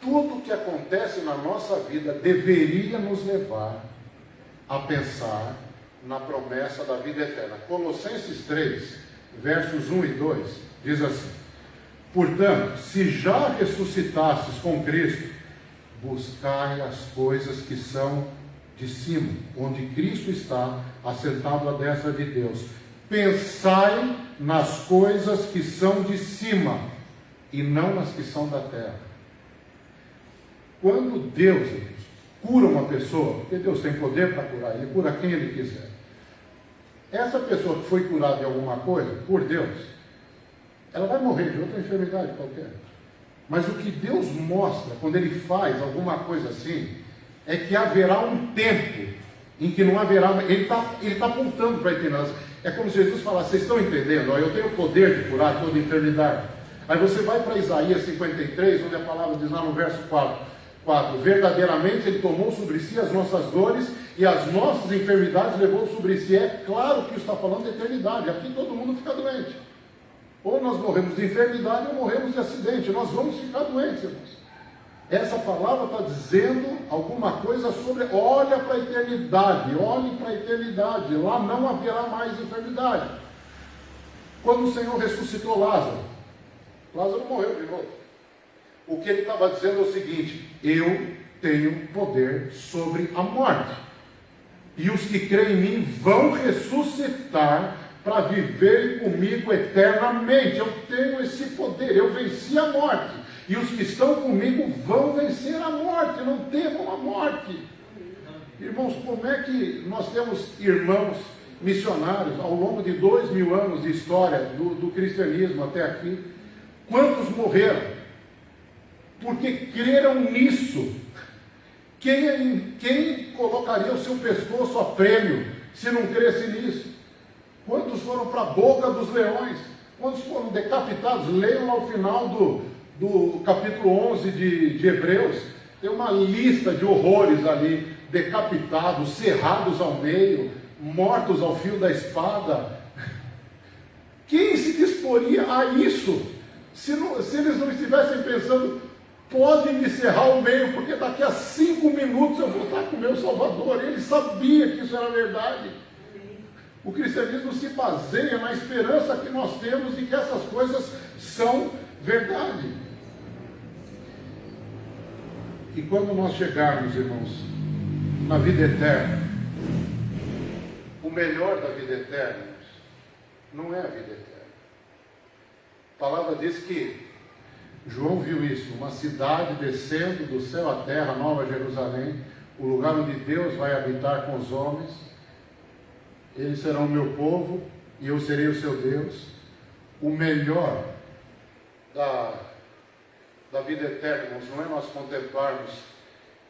[SPEAKER 5] Tudo que acontece na nossa vida deveria nos levar a pensar na promessa da vida eterna. Colossenses 3, versos 1 e 2, diz assim: portanto, se já ressuscitastes com Cristo, buscai as coisas que são de cima, onde Cristo está, assentado à destra de Deus. Pensai nas coisas que são de cima, e não nas que são da terra. Quando Deus cura uma pessoa, porque Deus tem poder para curar, Ele cura quem Ele quiser. Essa pessoa que foi curada de alguma coisa, por Deus, ela vai morrer de outra enfermidade qualquer. Mas o que Deus mostra, quando Ele faz alguma coisa assim, é que haverá um tempo em que não haverá... Ele está apontando para a eternidade. É como se Jesus falasse: vocês estão entendendo? Eu tenho o poder de curar toda enfermidade. Aí você vai para Isaías 53, onde a palavra diz lá no verso 4: verdadeiramente Ele tomou sobre si as nossas dores e as nossas enfermidades levou sobre si. É claro que está falando de eternidade. Aqui todo mundo fica doente. Ou nós morremos de enfermidade ou morremos de acidente. Nós vamos ficar doentes, irmãos. Essa palavra está dizendo alguma coisa sobre... olha para a eternidade, olhe para a eternidade. Lá não haverá mais enfermidade. Quando o Senhor ressuscitou Lázaro, Lázaro morreu de novo. O que ele estava dizendo é o seguinte: eu tenho poder sobre a morte, e os que creem em mim vão ressuscitar para viver comigo eternamente. Eu tenho esse poder, eu venci a morte, e os que estão comigo vão vencer a morte. Não temam a morte. Irmãos, como é que nós temos irmãos missionários ao longo de 2000 anos de história do cristianismo até aqui? Quantos morreram porque creram nisso? Quem colocaria o seu pescoço a prêmio se não cresce nisso? Quantos foram para a boca dos leões? Quantos foram decapitados? Leiam lá o final do capítulo 11 de Hebreus. Tem uma lista de horrores ali: decapitados, cerrados ao meio, mortos ao fio da espada. Quem se disporia a isso? Se eles não estivessem pensando: pode me cerrar ao meio, porque daqui a 5 minutos eu vou estar com o meu Salvador. Ele sabia que isso era verdade. O cristianismo se baseia na esperança que nós temos de que essas coisas são verdade. E quando nós chegarmos, irmãos, na vida eterna, o melhor da vida eterna, irmãos, não é a vida eterna. A palavra diz que João viu isso: uma cidade descendo do céu à terra, Nova Jerusalém, o lugar onde Deus vai habitar com os homens. Eles serão o meu povo e eu serei o seu Deus. O melhor da vida eterna, irmãos, não é nós contemplarmos.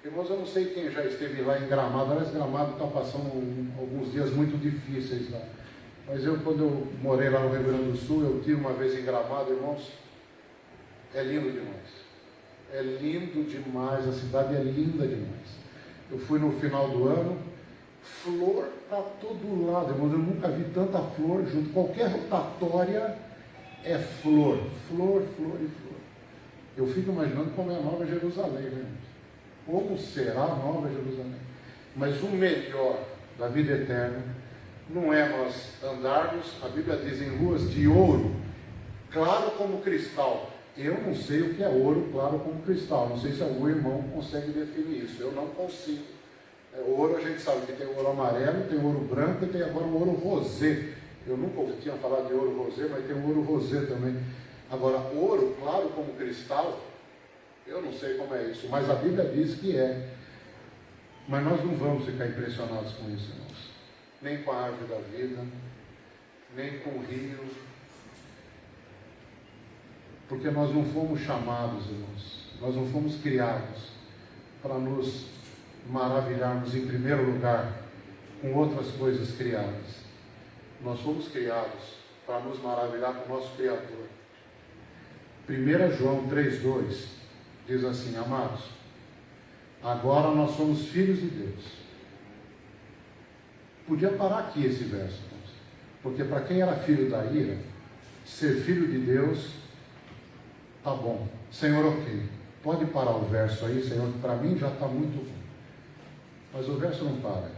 [SPEAKER 5] Irmãos, eu não sei quem já esteve lá em Gramado. Aliás, Gramado está passando alguns dias muito difíceis lá. Mas quando eu morei lá no Rio Grande do Sul, eu tive uma vez em Gramado, irmãos. É lindo demais. É lindo demais. A cidade é linda demais. Eu fui no final do ano, flor para todo lado, irmãos. Eu nunca vi tanta flor junto. Qualquer rotatória é flor, flor, flor e flor. Eu fico imaginando como é a Nova Jerusalém, né? Como será a Nova Jerusalém? Mas o melhor da vida eterna não é nós andarmos, a Bíblia diz, em ruas de ouro, claro como cristal. Eu não sei o que é ouro claro como cristal. Não sei se algum irmão consegue definir isso. Eu não consigo. Ouro, a gente sabe que tem ouro amarelo, tem ouro branco e tem agora o ouro rosé. Eu nunca tinha falado de ouro rosé, mas tem o ouro rosé também. Agora, ouro claro como cristal, eu não sei como é isso, mas a Bíblia diz que é. Mas nós não vamos ficar impressionados com isso, irmãos. Nem com a árvore da vida, nem com o rio. Porque nós não fomos chamados, irmãos, nós não fomos criados para nos maravilharmos em primeiro lugar com outras coisas criadas. Nós fomos criados para nos maravilhar com o nosso Criador. 1 João 3,2 diz assim: amados, agora nós somos filhos de Deus. Podia parar aqui esse verso, irmãos, porque para quem era filho da ira, ser filho de Deus Tá bom. Senhor, ok. Pode parar o verso aí, Senhor, que para mim já está muito bom. Mas o verso não para.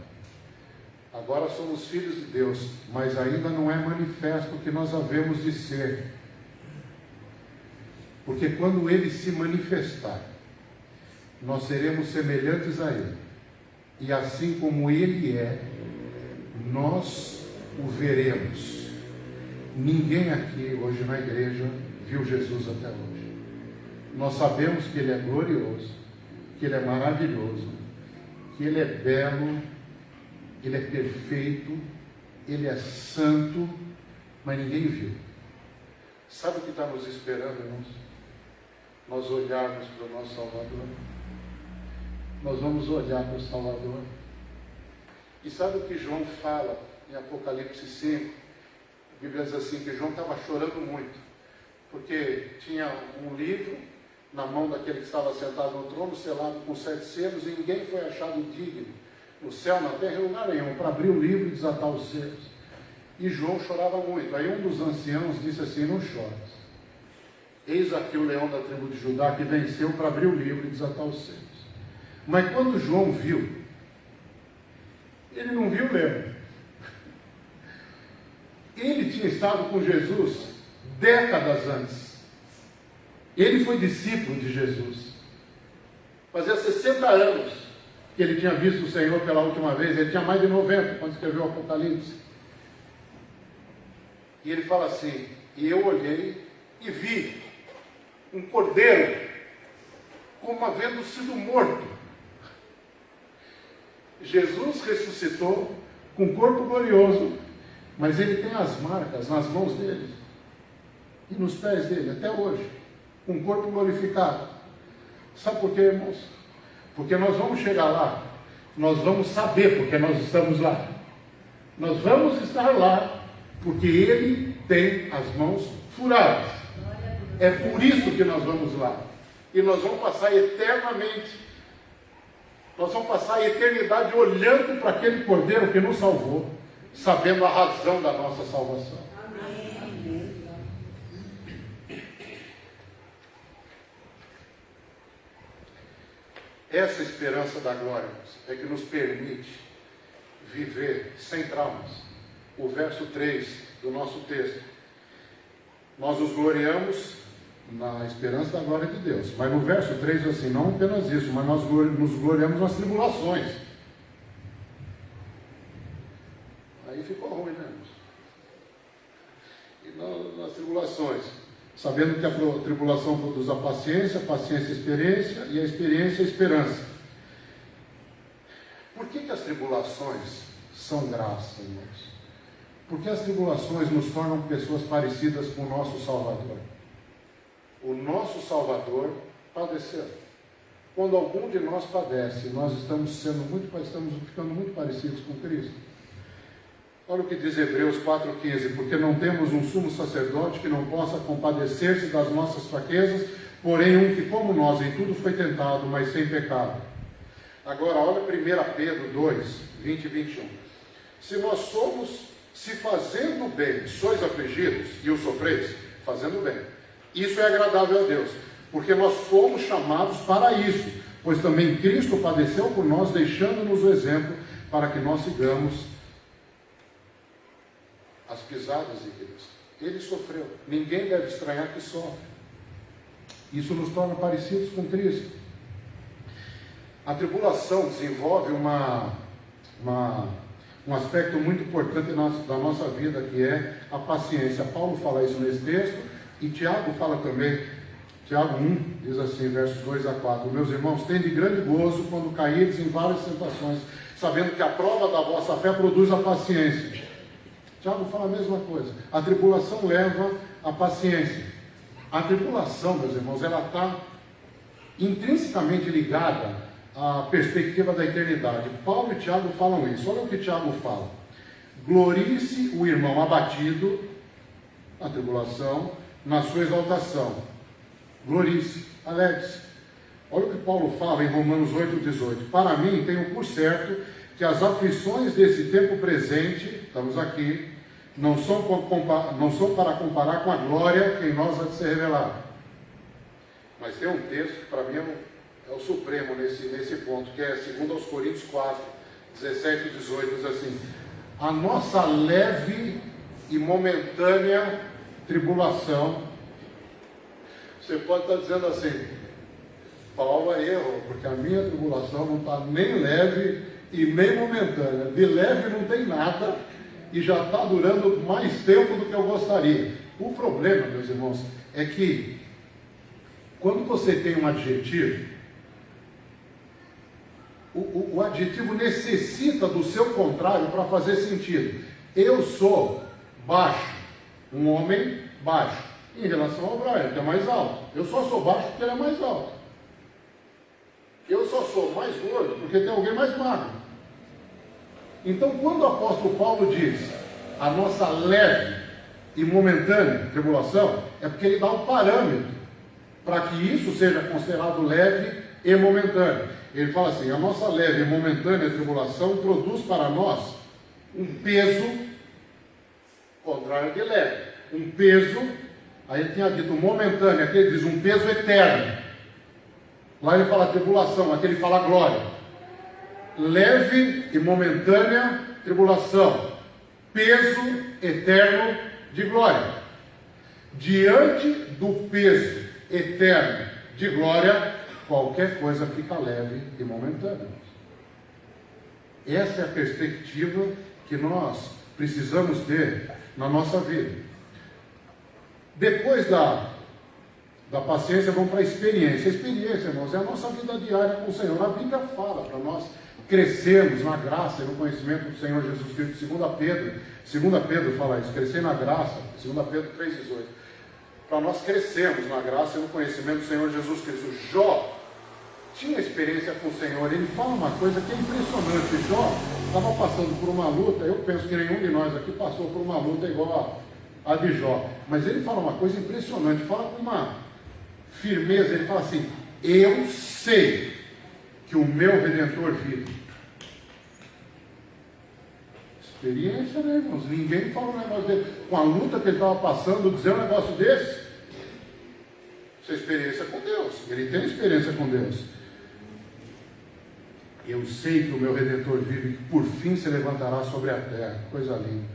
[SPEAKER 5] Agora somos filhos de Deus, mas ainda não é manifesto o que nós havemos de ser. Porque quando Ele se manifestar, nós seremos semelhantes a Ele. E assim como Ele é, nós o veremos. Ninguém aqui hoje na igreja viu Jesus até hoje. Nós sabemos que Ele é glorioso, que Ele é maravilhoso, que Ele é belo, Ele é perfeito, Ele é santo, mas ninguém viu. Sabe o que está nos esperando, irmãos? Nós olharmos para o nosso Salvador. Nós vamos olhar para o Salvador. E sabe o que João fala em Apocalipse 5? A Bíblia diz assim, que João estava chorando muito, porque tinha um livro na mão daquele que estava sentado no trono, selado com 7 selos, e ninguém foi achado digno, no céu, na terra, em lugar nenhum, para abrir o livro e desatar os selos. E João chorava muito. Aí um dos anciãos disse assim, não chores. Eis aqui o leão da tribo de Judá que venceu para abrir o livro e desatar os selos. Mas quando João viu, ele não viu o leão. Ele tinha estado com Jesus décadas antes. Ele foi discípulo de Jesus. Fazia 60 anos que ele tinha visto o Senhor pela última vez. Ele tinha mais de 90 quando escreveu o Apocalipse. E ele fala assim, e eu olhei e vi um cordeiro como havendo sido morto. Jesus ressuscitou com um corpo glorioso, mas ele tem as marcas nas mãos dele e nos pés dele, até hoje, com um corpo glorificado. Sabe por quê, irmãos? Porque nós vamos chegar lá, nós vamos saber porque nós estamos lá. Nós vamos estar lá, porque ele tem as mãos furadas. É por isso que nós vamos lá. E nós vamos passar eternamente, nós vamos passar a eternidade olhando para aquele cordeiro que nos salvou, sabendo a razão da nossa salvação.
[SPEAKER 4] Amém.
[SPEAKER 5] Essa esperança da glória é que nos permite viver sem traumas. O verso 3 do nosso texto. Nós nos gloriamos na esperança da glória de Deus. Mas no verso 3 assim, não apenas isso, mas nós nos gloriamos nas tribulações. Aí ficou ruim, né? E nas tribulações, sabendo que a tribulação produz a paciência a experiência, e a experiência a esperança. Por que as tribulações são graça, irmãos? Porque as tribulações nos tornam pessoas parecidas com o nosso Salvador. O nosso Salvador padeceu. Quando algum de nós padece, nós estamos ficando muito parecidos com Cristo. Olha o que diz Hebreus 4,15, porque não temos um sumo sacerdote que não possa compadecer-se das nossas fraquezas, porém um que como nós em tudo foi tentado, mas sem pecado. Agora olha 1 Pedro 2, 20 e 21. Se fazendo bem sois afligidos e o sofreis, fazendo bem, isso é agradável a Deus, porque nós fomos chamados para isso, pois também Cristo padeceu por nós, deixando-nos o exemplo para que nós sigamos as pisadas de Cristo. Ele sofreu. Ninguém deve estranhar que sofre. Isso nos torna parecidos com Cristo. A tribulação desenvolve um aspecto muito importante da nossa vida, que é a paciência. Paulo fala isso nesse texto, e Tiago fala também. Tiago 1 diz assim, versos 2 a 4: meus irmãos, tende grande gozo quando caídes em várias tentações, sabendo que a prova da vossa fé produz a paciência. Tiago fala a mesma coisa. A tribulação leva à paciência. A tribulação, meus irmãos, ela está intrinsecamente ligada à perspectiva da eternidade. Paulo e Tiago falam isso. Olha o que Tiago fala. Glorie-se o irmão abatido, na tribulação, na sua exaltação. Glorie-se, alegre-se. Olha o que Paulo fala em Romanos 8,18. Para mim, tenho por certo que as aflições desse tempo presente, estamos aqui, não são para comparar com a glória que em nós há de ser revelada. Mas tem um texto que para mim é o supremo nesse ponto, que é 2 Coríntios 4, 17 e 18, diz assim: a nossa leve e momentânea tribulação. Você pode estar dizendo assim: Paulo errou, porque a minha tribulação não está nem leve e nem momentânea. De leve não tem nada e já está durando mais tempo do que eu gostaria. O problema, meus irmãos, é que quando você tem um adjetivo, o adjetivo necessita do seu contrário para fazer sentido. Eu sou baixo, um homem baixo, em relação ao Brian, que é mais alto. Eu só sou baixo porque ele é mais alto. Eu só sou mais gordo porque tem alguém mais magro. Então, quando o apóstolo Paulo diz a nossa leve e momentânea tribulação, é porque ele dá um parâmetro para que isso seja considerado leve e momentâneo. Ele fala assim: a nossa leve e momentânea tribulação produz para nós um peso contrário de leve. Um peso, aí ele tinha dito momentâneo, aqui ele diz um peso eterno. Lá ele fala tribulação, aqui ele fala glória. Leve e momentânea tribulação, peso eterno de glória. Diante do peso eterno de glória, qualquer coisa fica leve e momentânea. Essa é a perspectiva que nós precisamos ter na nossa vida. Depois da paciência, vamos para a experiência. A experiência, irmãos, é a nossa vida diária com o Senhor. A Bíblia fala para nós crescermos na graça e no conhecimento do Senhor Jesus Cristo. 2 Pedro fala isso, crescer na graça, 2 Pedro 3,18. Para nós crescermos na graça e no conhecimento do Senhor Jesus Cristo. Jó tinha experiência com o Senhor. Ele fala uma coisa que é impressionante. Jó estava passando por uma luta. Eu penso que nenhum de nós aqui passou por uma luta igual a de Jó. Mas ele fala uma coisa impressionante. Fala com uma firmeza. Ele fala assim: eu sei que o meu Redentor vive. Experiência, né, irmãos? Ninguém fala um negócio dele. Com a luta que ele estava passando, dizer um negócio desse. Isso é experiência com Deus. Ele tem experiência com Deus. Eu sei que o meu Redentor vive e que por fim se levantará sobre a terra. Coisa linda.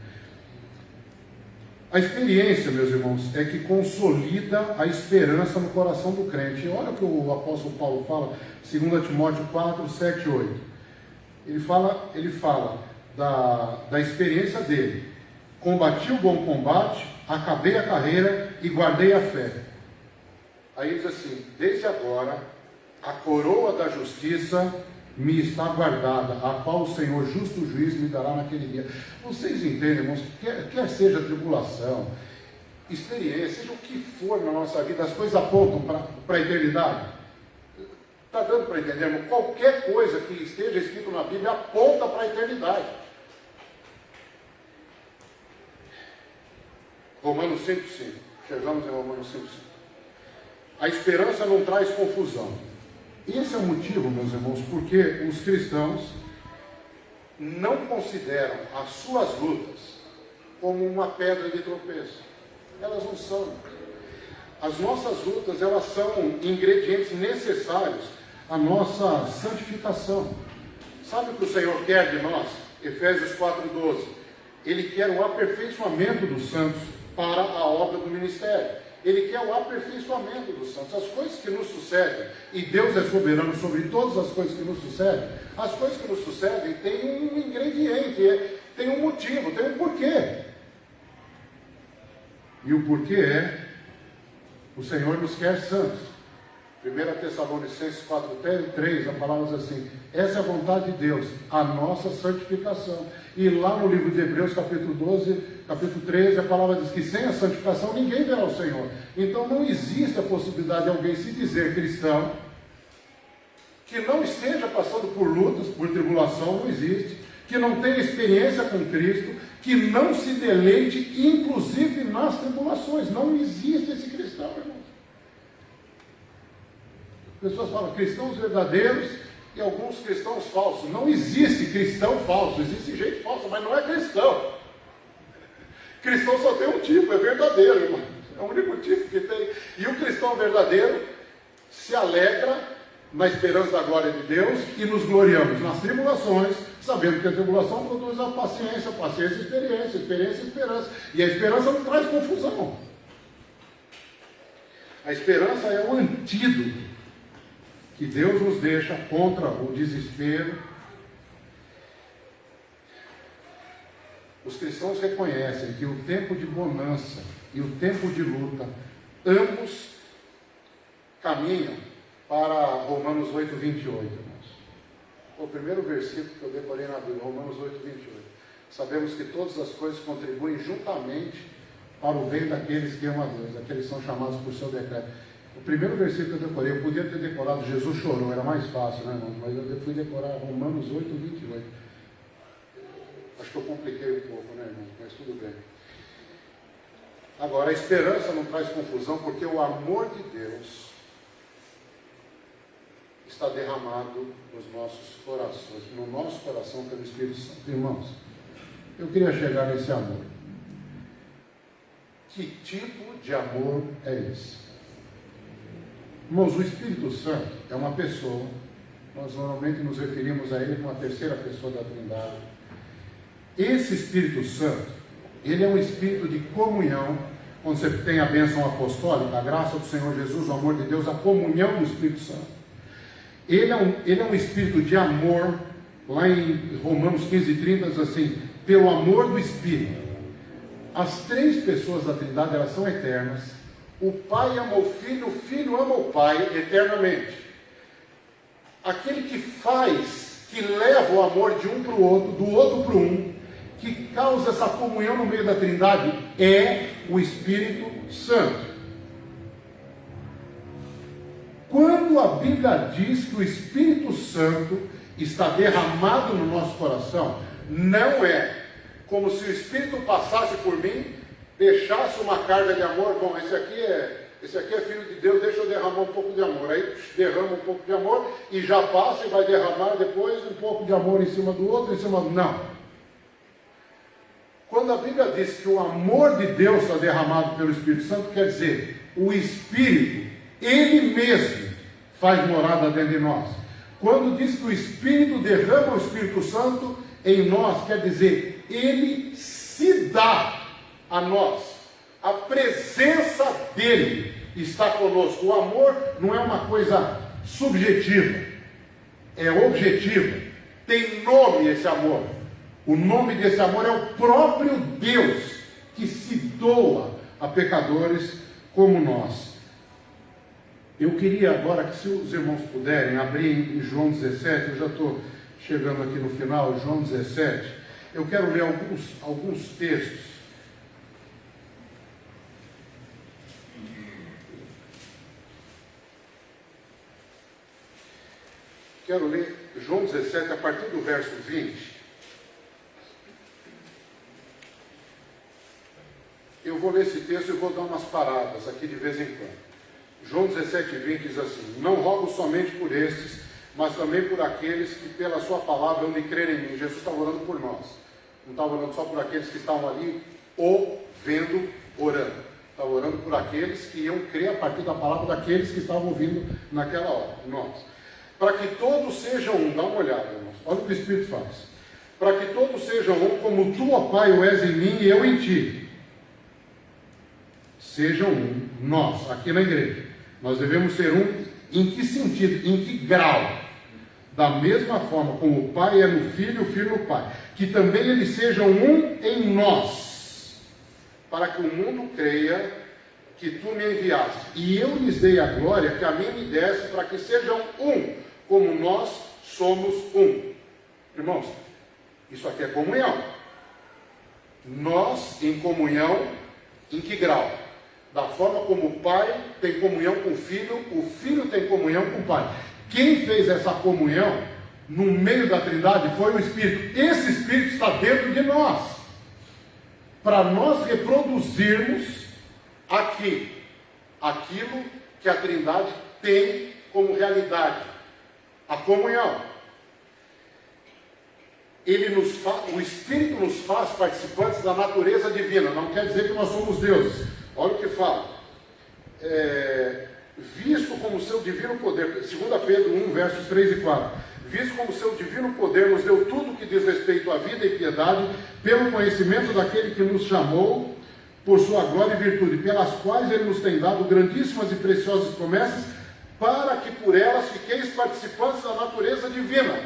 [SPEAKER 5] A experiência, meus irmãos, é que consolida a esperança no coração do crente. E olha o que o apóstolo Paulo fala, 2 Timóteo 4, 7 e 8. Ele fala da experiência dele. Combati o bom combate, acabei a carreira e guardei a fé. Aí diz assim: desde agora a coroa da justiça me está guardada, a qual o Senhor justo juiz me dará naquele dia. Vocês entendem, irmãos, quer seja tribulação, experiência, seja o que for na nossa vida, as coisas apontam para a eternidade. Está dando para entender, irmão? Qualquer coisa que esteja escrito na Bíblia aponta para a eternidade. Romanos 5,5. Chegamos em Romanos 5,5. A esperança não traz confusão. Esse é o motivo, meus irmãos, porque os cristãos não consideram as suas lutas como uma pedra de tropeço. Elas não são. As nossas lutas, elas são ingredientes necessários à nossa santificação. Sabe o que o Senhor quer de nós? Efésios 4,12. Ele quer o aperfeiçoamento dos santos para a obra do ministério. Ele quer o aperfeiçoamento dos santos. As coisas que nos sucedem, e Deus é soberano sobre todas as coisas que nos sucedem, as coisas que nos sucedem têm um ingrediente, tem um motivo, tem um porquê. E o porquê é: o Senhor nos quer santos. 1 Tessalonicenses 4,3, a palavra diz assim: essa é a vontade de Deus, a nossa santificação. E lá no livro de Hebreus, capítulo 12, capítulo 13, a palavra diz que sem a santificação ninguém verá o Senhor. Então não existe a possibilidade de alguém se dizer cristão que não esteja passando por lutas, por tribulação, não existe. Que não tenha experiência com Cristo, que não se deleite, inclusive nas tribulações. Não existe esse cristão, irmãos. Pessoas falam cristãos verdadeiros e alguns cristãos falsos. Não existe cristão falso, existe gente falsa, mas não é cristão. Cristão só tem um tipo, é verdadeiro, irmão. É o único tipo que tem. E o cristão verdadeiro, se alegra na esperança da glória de Deus e nos gloriamos nas tribulações, sabendo que a tribulação produz a paciência, paciência, experiência, experiência, esperança. E a esperança não traz confusão. A esperança é o antídoto que Deus nos deixa contra o desespero. Os cristãos reconhecem que o tempo de bonança e o tempo de luta, ambos caminham para Romanos 8, 28. Irmãos. O primeiro versículo que eu decorei na Bíblia, Romanos 8, 28. Sabemos que todas as coisas contribuem juntamente para o bem daqueles que amam a Deus, daqueles que são chamados por seu decreto. O primeiro versículo que eu decorei, eu podia ter decorado Jesus chorou, era mais fácil, né, irmão? Mas eu fui decorar Romanos 8, 28. Acho que eu compliquei um pouco, né, irmão? Mas tudo bem. Agora, a esperança não traz confusão, porque o amor de Deus está derramado nos nossos corações, no nosso coração pelo Espírito Santo. Irmãos, eu queria chegar nesse amor. Que tipo de amor é esse? Irmãos, o Espírito Santo é uma pessoa, nós normalmente nos referimos a ele como a terceira pessoa da Trindade. Esse Espírito Santo, ele é um espírito de comunhão, onde você tem a bênção apostólica, a graça do Senhor Jesus, o amor de Deus, a comunhão do Espírito Santo. Ele é um espírito de amor, lá em Romanos 15:30 diz assim, pelo amor do Espírito. As três pessoas da Trindade, elas são eternas. O Pai ama o Filho ama o Pai eternamente. Aquele que faz, que leva o amor de um para o outro, do outro para um, que causa essa comunhão no meio da Trindade, é o Espírito Santo. Quando a Bíblia diz que o Espírito Santo está derramado no nosso coração, não é como se o Espírito passasse por mim, deixasse uma carga de amor. Bom, esse aqui é filho de Deus, deixa eu derramar um pouco de amor. Aí derrama um pouco de amor e já passa e vai derramar depois um pouco de amor em cima do outro, Não. Quando a Bíblia diz que o amor de Deus está derramado pelo Espírito Santo, quer dizer, o Espírito, Ele mesmo, faz morada dentro de nós. Quando diz que o Espírito derrama o Espírito Santo em nós, quer dizer, Ele se dá a nós. A presença dEle está conosco. O amor não é uma coisa subjetiva, é objetiva. Tem nome esse amor. O nome desse amor é o próprio Deus, que se doa a pecadores como nós. Eu queria agora que, se os irmãos puderem, abrir em João 17, eu já estou chegando aqui no final, João 17, eu quero ler alguns textos. Quero ler João 17, a partir do verso 20. Eu vou ler esse texto e vou dar umas paradas aqui de vez em quando. João 17, 20 diz assim: não rogo somente por estes, mas também por aqueles que pela sua palavra hão de crer em mim. Jesus estava orando por nós. Não estava orando só por aqueles que estavam ali ouvindo, orando. Estava orando por aqueles que iam crer a partir da palavra daqueles que estavam ouvindo naquela hora. Nós. Para que todos sejam um. Dá uma olhada, irmãos. Olha o que o Espírito faz. Para que todos sejam um, como tu, ó Pai, o és em mim e eu em ti. Sejam um. Nós, aqui na igreja. Nós devemos ser um. Em que sentido? Em que grau? Da mesma forma como o Pai é no Filho, o Filho no Pai. Que também eles sejam um em nós. Para que o mundo creia que tu me enviaste. E eu lhes dei a glória que a mim me deste, para que sejam um, como nós somos um. Irmãos, isso aqui é comunhão. Nós em comunhão, em que grau? Da forma como o Pai tem comunhão com o Filho tem comunhão com o Pai. Quem fez essa comunhão no meio da Trindade foi o Espírito. Esse Espírito está dentro de nós, para nós reproduzirmos aqui aquilo que a Trindade tem como realidade, a comunhão. O Espírito nos faz participantes da natureza divina. Não quer dizer que nós somos deuses. Olha o que fala. visto como seu divino poder, 2 Pedro 1, versos 3 e 4, visto como seu divino poder nos deu tudo o que diz respeito à vida e piedade, pelo conhecimento daquele que nos chamou, por sua glória e virtude, pelas quais ele nos tem dado grandíssimas e preciosas promessas, para que por elas fiqueis participantes da natureza divina.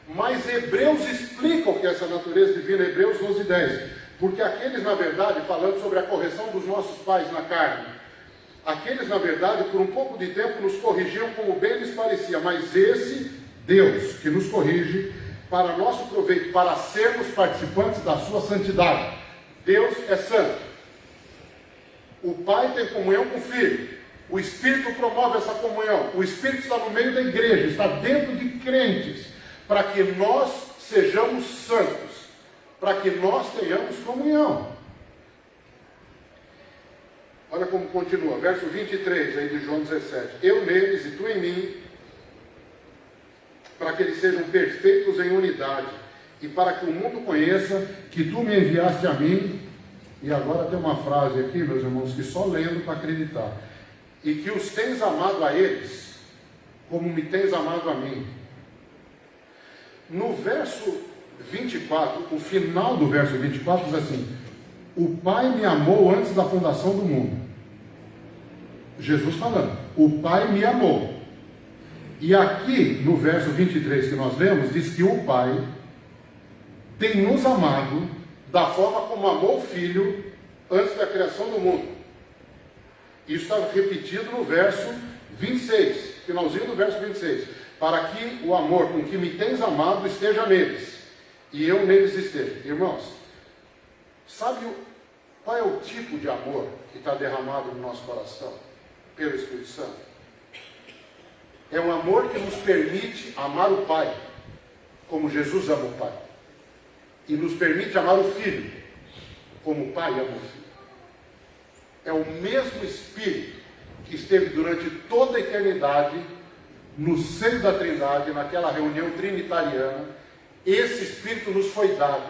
[SPEAKER 5] Mas Hebreus explica o que é essa natureza divina, Hebreus 11:10, porque aqueles, na verdade, falando sobre a correção dos nossos pais na carne, aqueles, na verdade, por um pouco de tempo nos corrigiam como bem lhes parecia, mas esse Deus que nos corrige para nosso proveito, para sermos participantes da sua santidade. Deus é santo. O Pai tem comunhão com o Filho. O Espírito promove essa comunhão. O Espírito está no meio da igreja, está dentro de crentes, para que nós sejamos santos, para que nós tenhamos comunhão. Olha como continua, verso 23 aí de João 17. Eu neles e tu em mim, para que eles sejam perfeitos em unidade, e para que o mundo conheça que tu me enviaste a mim. E agora tem uma frase aqui, meus irmãos, que só lendo para acreditar. E que os tens amado a eles, como me tens amado a mim. No verso 24, o final do verso 24 diz assim: o Pai me amou antes da fundação do mundo. Jesus falando, o Pai me amou. E aqui, no verso 23 que nós lemos, diz que o Pai tem nos amado da forma como amou o Filho antes da criação do mundo. Isso está repetido no verso 26, finalzinho do verso 26. Para que o amor com que me tens amado esteja neles, e eu neles esteja. Irmãos, sabe qual é o tipo de amor que está derramado no nosso coração pelo Espírito Santo? É um amor que nos permite amar o Pai, como Jesus ama o Pai. E nos permite amar o Filho, como o Pai ama o Filho. É o mesmo Espírito que esteve durante toda a eternidade no seio da Trindade, naquela reunião trinitariana. Esse Espírito nos foi dado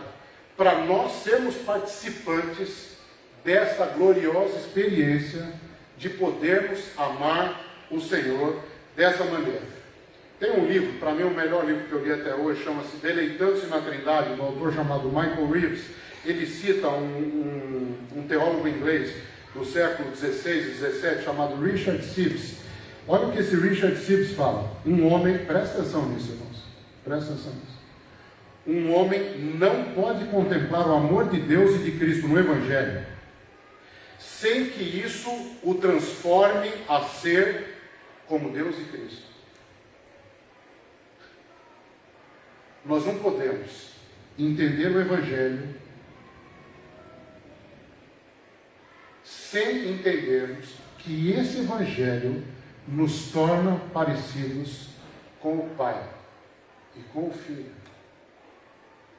[SPEAKER 5] para nós sermos participantes dessa gloriosa experiência de podermos amar o Senhor dessa maneira. Tem um livro, para mim o melhor livro que eu li até hoje, chama-se Deleitando-se na Trindade, um autor chamado Michael Reeves. Ele cita um teólogo inglês do século XVI e XVII, chamado Richard Sibbes. Olha o que esse Richard Sibbes fala. Um homem, presta atenção nisso, irmãos, presta atenção nisso. Um homem não pode contemplar o amor de Deus e de Cristo no Evangelho sem que isso o transforme a ser como Deus e Cristo. Nós não podemos entender o Evangelho sem entendermos que esse Evangelho nos torna parecidos com o Pai e com o Filho.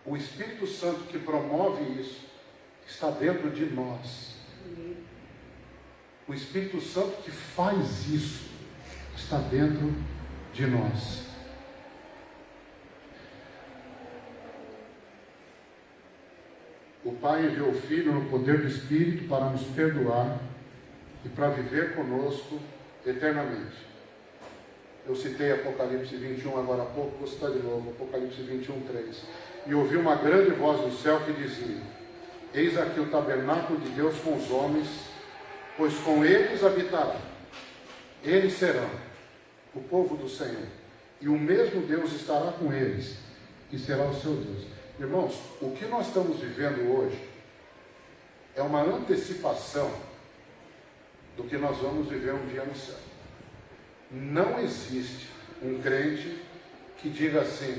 [SPEAKER 5] O Espírito Santo que promove isso está dentro de nós. O Espírito Santo que faz isso está dentro de nós. O Pai enviou o Filho no poder do Espírito para nos perdoar e para viver conosco eternamente. Eu citei Apocalipse 21 agora há pouco, vou citar de novo, Apocalipse 21, 3. E ouvi uma grande voz do céu que dizia: eis aqui o tabernáculo de Deus com os homens, pois com eles habitará. Eles serão o povo do Senhor, e o mesmo Deus estará com eles, e será o seu Deus. Irmãos, o que nós estamos vivendo hoje é uma antecipação do que nós vamos viver um dia no céu. Não existe um crente que diga assim,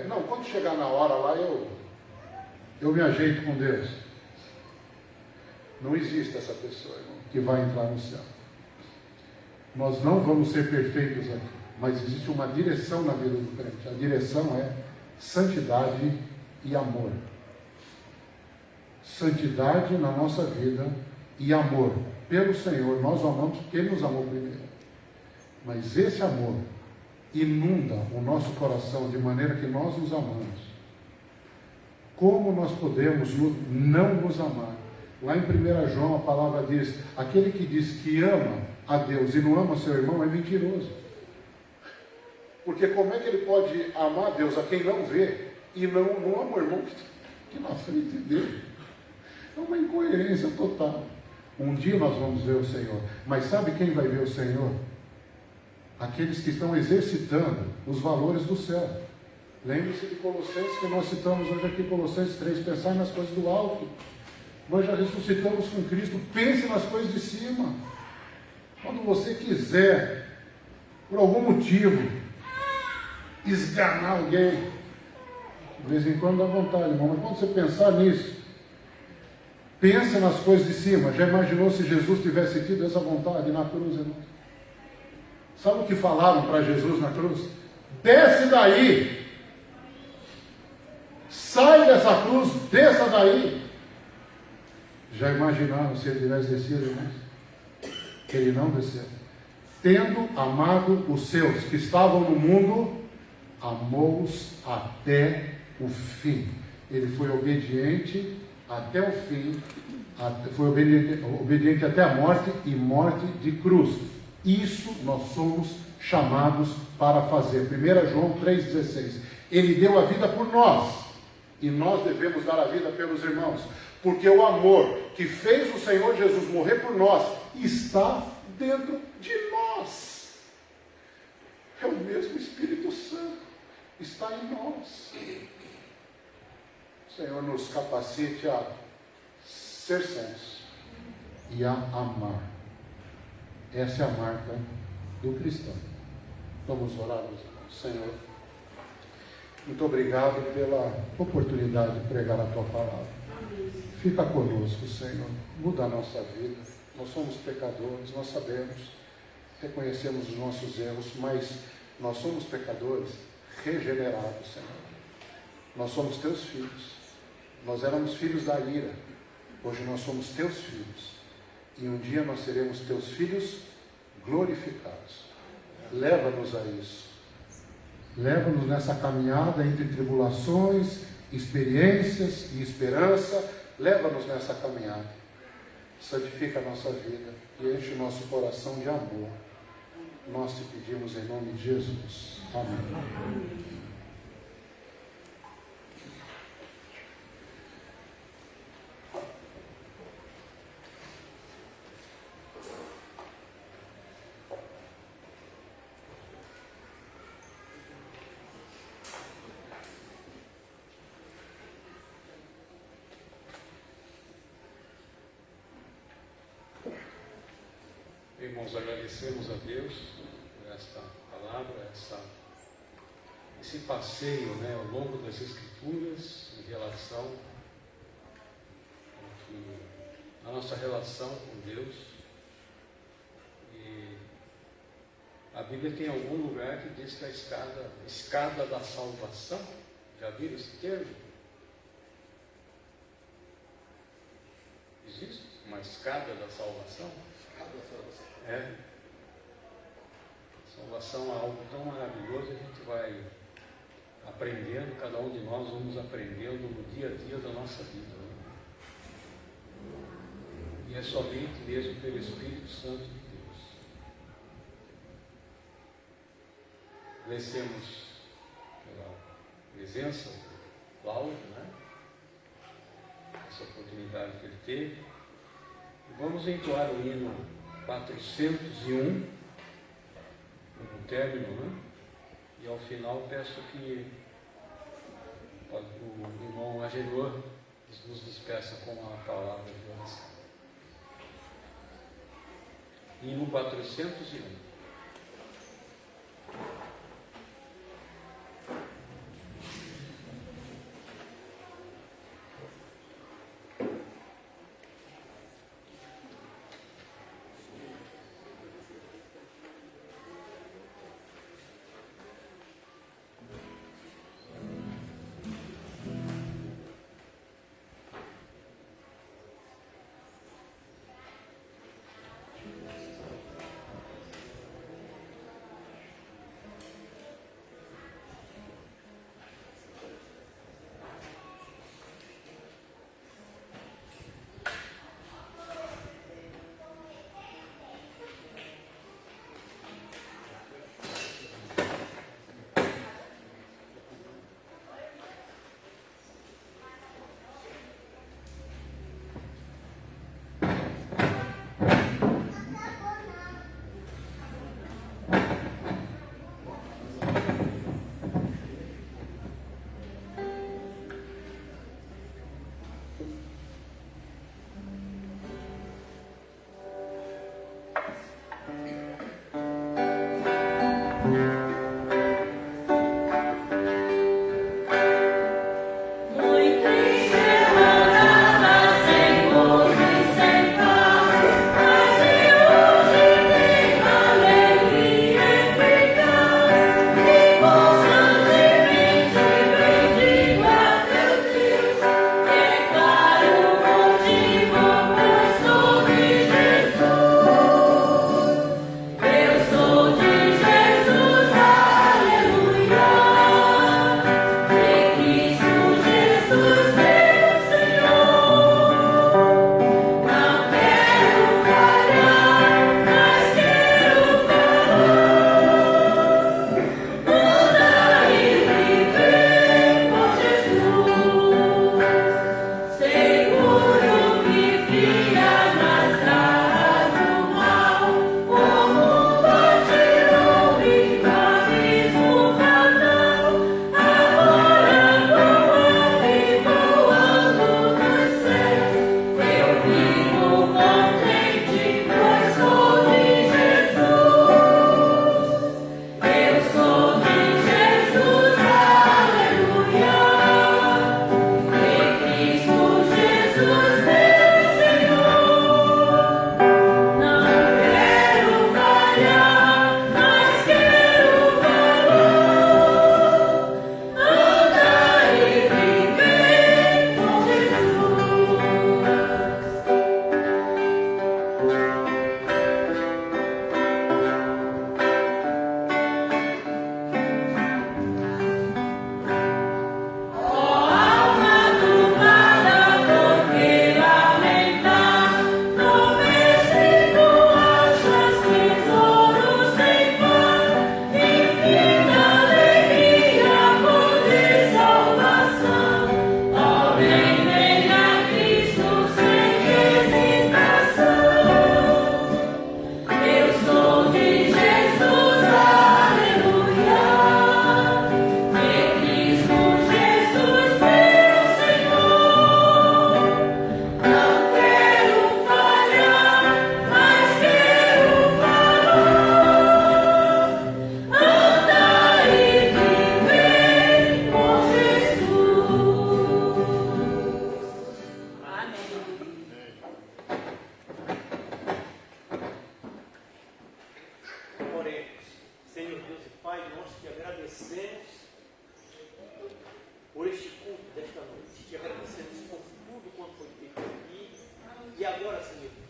[SPEAKER 5] não, quando chegar na hora lá eu me ajeito com Deus. Não existe essa pessoa, irmão, que vai entrar no céu. Nós não vamos ser perfeitos aqui, mas existe uma direção na vida do crente. A direção é santidade e amor. Santidade na nossa vida e amor pelo Senhor. Nós o amamos porque Ele nos amou primeiro. Mas esse amor inunda o nosso coração de maneira que nós nos amamos. Como nós podemos não nos amar? Lá em 1 João a palavra diz: aquele que diz que ama a Deus e não ama seu irmão é mentiroso. Porque como é que ele pode amar Deus a quem não vê e não ama o irmão que na frente dele? É uma incoerência total. Um dia nós vamos ver o Senhor, mas sabe quem vai ver o Senhor? Aqueles que estão exercitando os valores do céu. Lembre-se de Colossenses, que nós citamos hoje aqui, Colossenses 3, pensar nas coisas do alto. Nós já ressuscitamos com Cristo, pense nas coisas de cima. Quando você quiser, por algum motivo, esganar alguém, de vez em quando dá vontade, irmão, mas quando você pensar nisso, pensa nas coisas de cima. Já imaginou se Jesus tivesse tido essa vontade na cruz, irmão? Sabe o que falaram para Jesus na cruz? Desce daí! Sai dessa cruz, desça daí! Já imaginaram se ele tivesse descido, irmãos? Ele não desceu. Tendo amado os seus que estavam no mundo, amou-os até o fim. Ele foi obediente até o fim, foi obediente até a morte e morte de cruz. Isso nós somos chamados para fazer. 1 João 3,16. Ele deu a vida por nós e nós devemos dar a vida pelos irmãos, porque o amor que fez o Senhor Jesus morrer por nós está dentro de nós. É o mesmo Espírito Santo, está em nós. O Senhor nos capacite a ser santos e a amar. Essa é a marca do cristão. Vamos orar, meus irmãos. Senhor, muito obrigado pela oportunidade de pregar a Tua palavra. Fica conosco, Senhor. Muda a nossa vida. Nós somos pecadores, nós sabemos, reconhecemos os nossos erros, mas nós somos pecadores regenerados, Senhor. Nós somos Teus filhos. Nós éramos filhos da ira. Hoje nós somos Teus filhos. E um dia nós seremos Teus filhos glorificados. Leva-nos a isso. Leva-nos nessa caminhada entre tribulações, experiências e esperança. Leva-nos nessa caminhada. Santifica a nossa vida e enche o nosso coração de amor. Nós te pedimos em nome de Jesus. Amém.
[SPEAKER 1] Irmãos, agradecemos a Deus por esta palavra, esse passeio, ao longo das Escrituras em relação à nossa relação com Deus. E a Bíblia tem algum lugar que diz que a escada da salvação, já viram esse termo? Existe uma escada da salvação? É. Salvação é algo tão maravilhoso, a gente vai aprendendo, cada um de nós vamos aprendendo no dia a dia da nossa vida. E é somente mesmo pelo Espírito Santo de Deus. Agradecemos pela presença do Cláudio, essa oportunidade que ele teve. E vamos entoar o hino 401, no término, e ao final peço que o irmão Agenor nos despeça com a palavra de oração. Hino 401.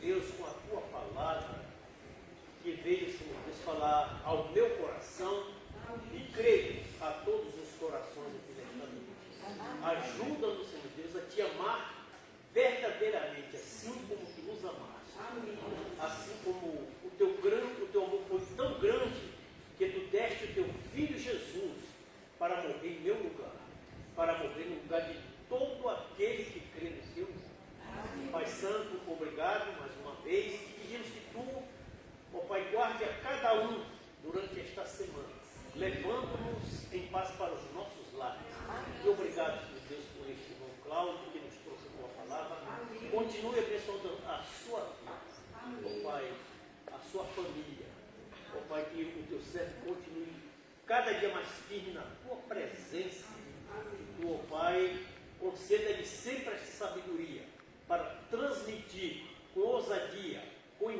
[SPEAKER 3] Deus, com a tua palavra, que veio, Senhor Deus, falar ao meu coração e creio a todos os corações aqui nesta noite. Ajuda-nos, Senhor Deus, a te amar verdadeiramente, assim como tu nos amaste. Assim como o teu amor foi tão grande que tu deste o teu Filho Jesus para morrer em meu lugar, para morrer no lugar de todo aquele que crê no teu nome. Pai Santo, obrigado mais uma vez e pedimos que tu, ó Pai, guarde a cada um durante esta semana, levando-nos em paz para os nossos lares. E obrigado, Senhor Deus, por este irmão Cláudio que nos trouxe a tua palavra. Continue abençoando a sua vida, ó Pai, a sua família. Ó Pai, que o teu servo continue cada dia mais firme na tua presença. E tu, ó Pai, conceda-lhe sempre esta sabedoria para transmitir com ousadia, com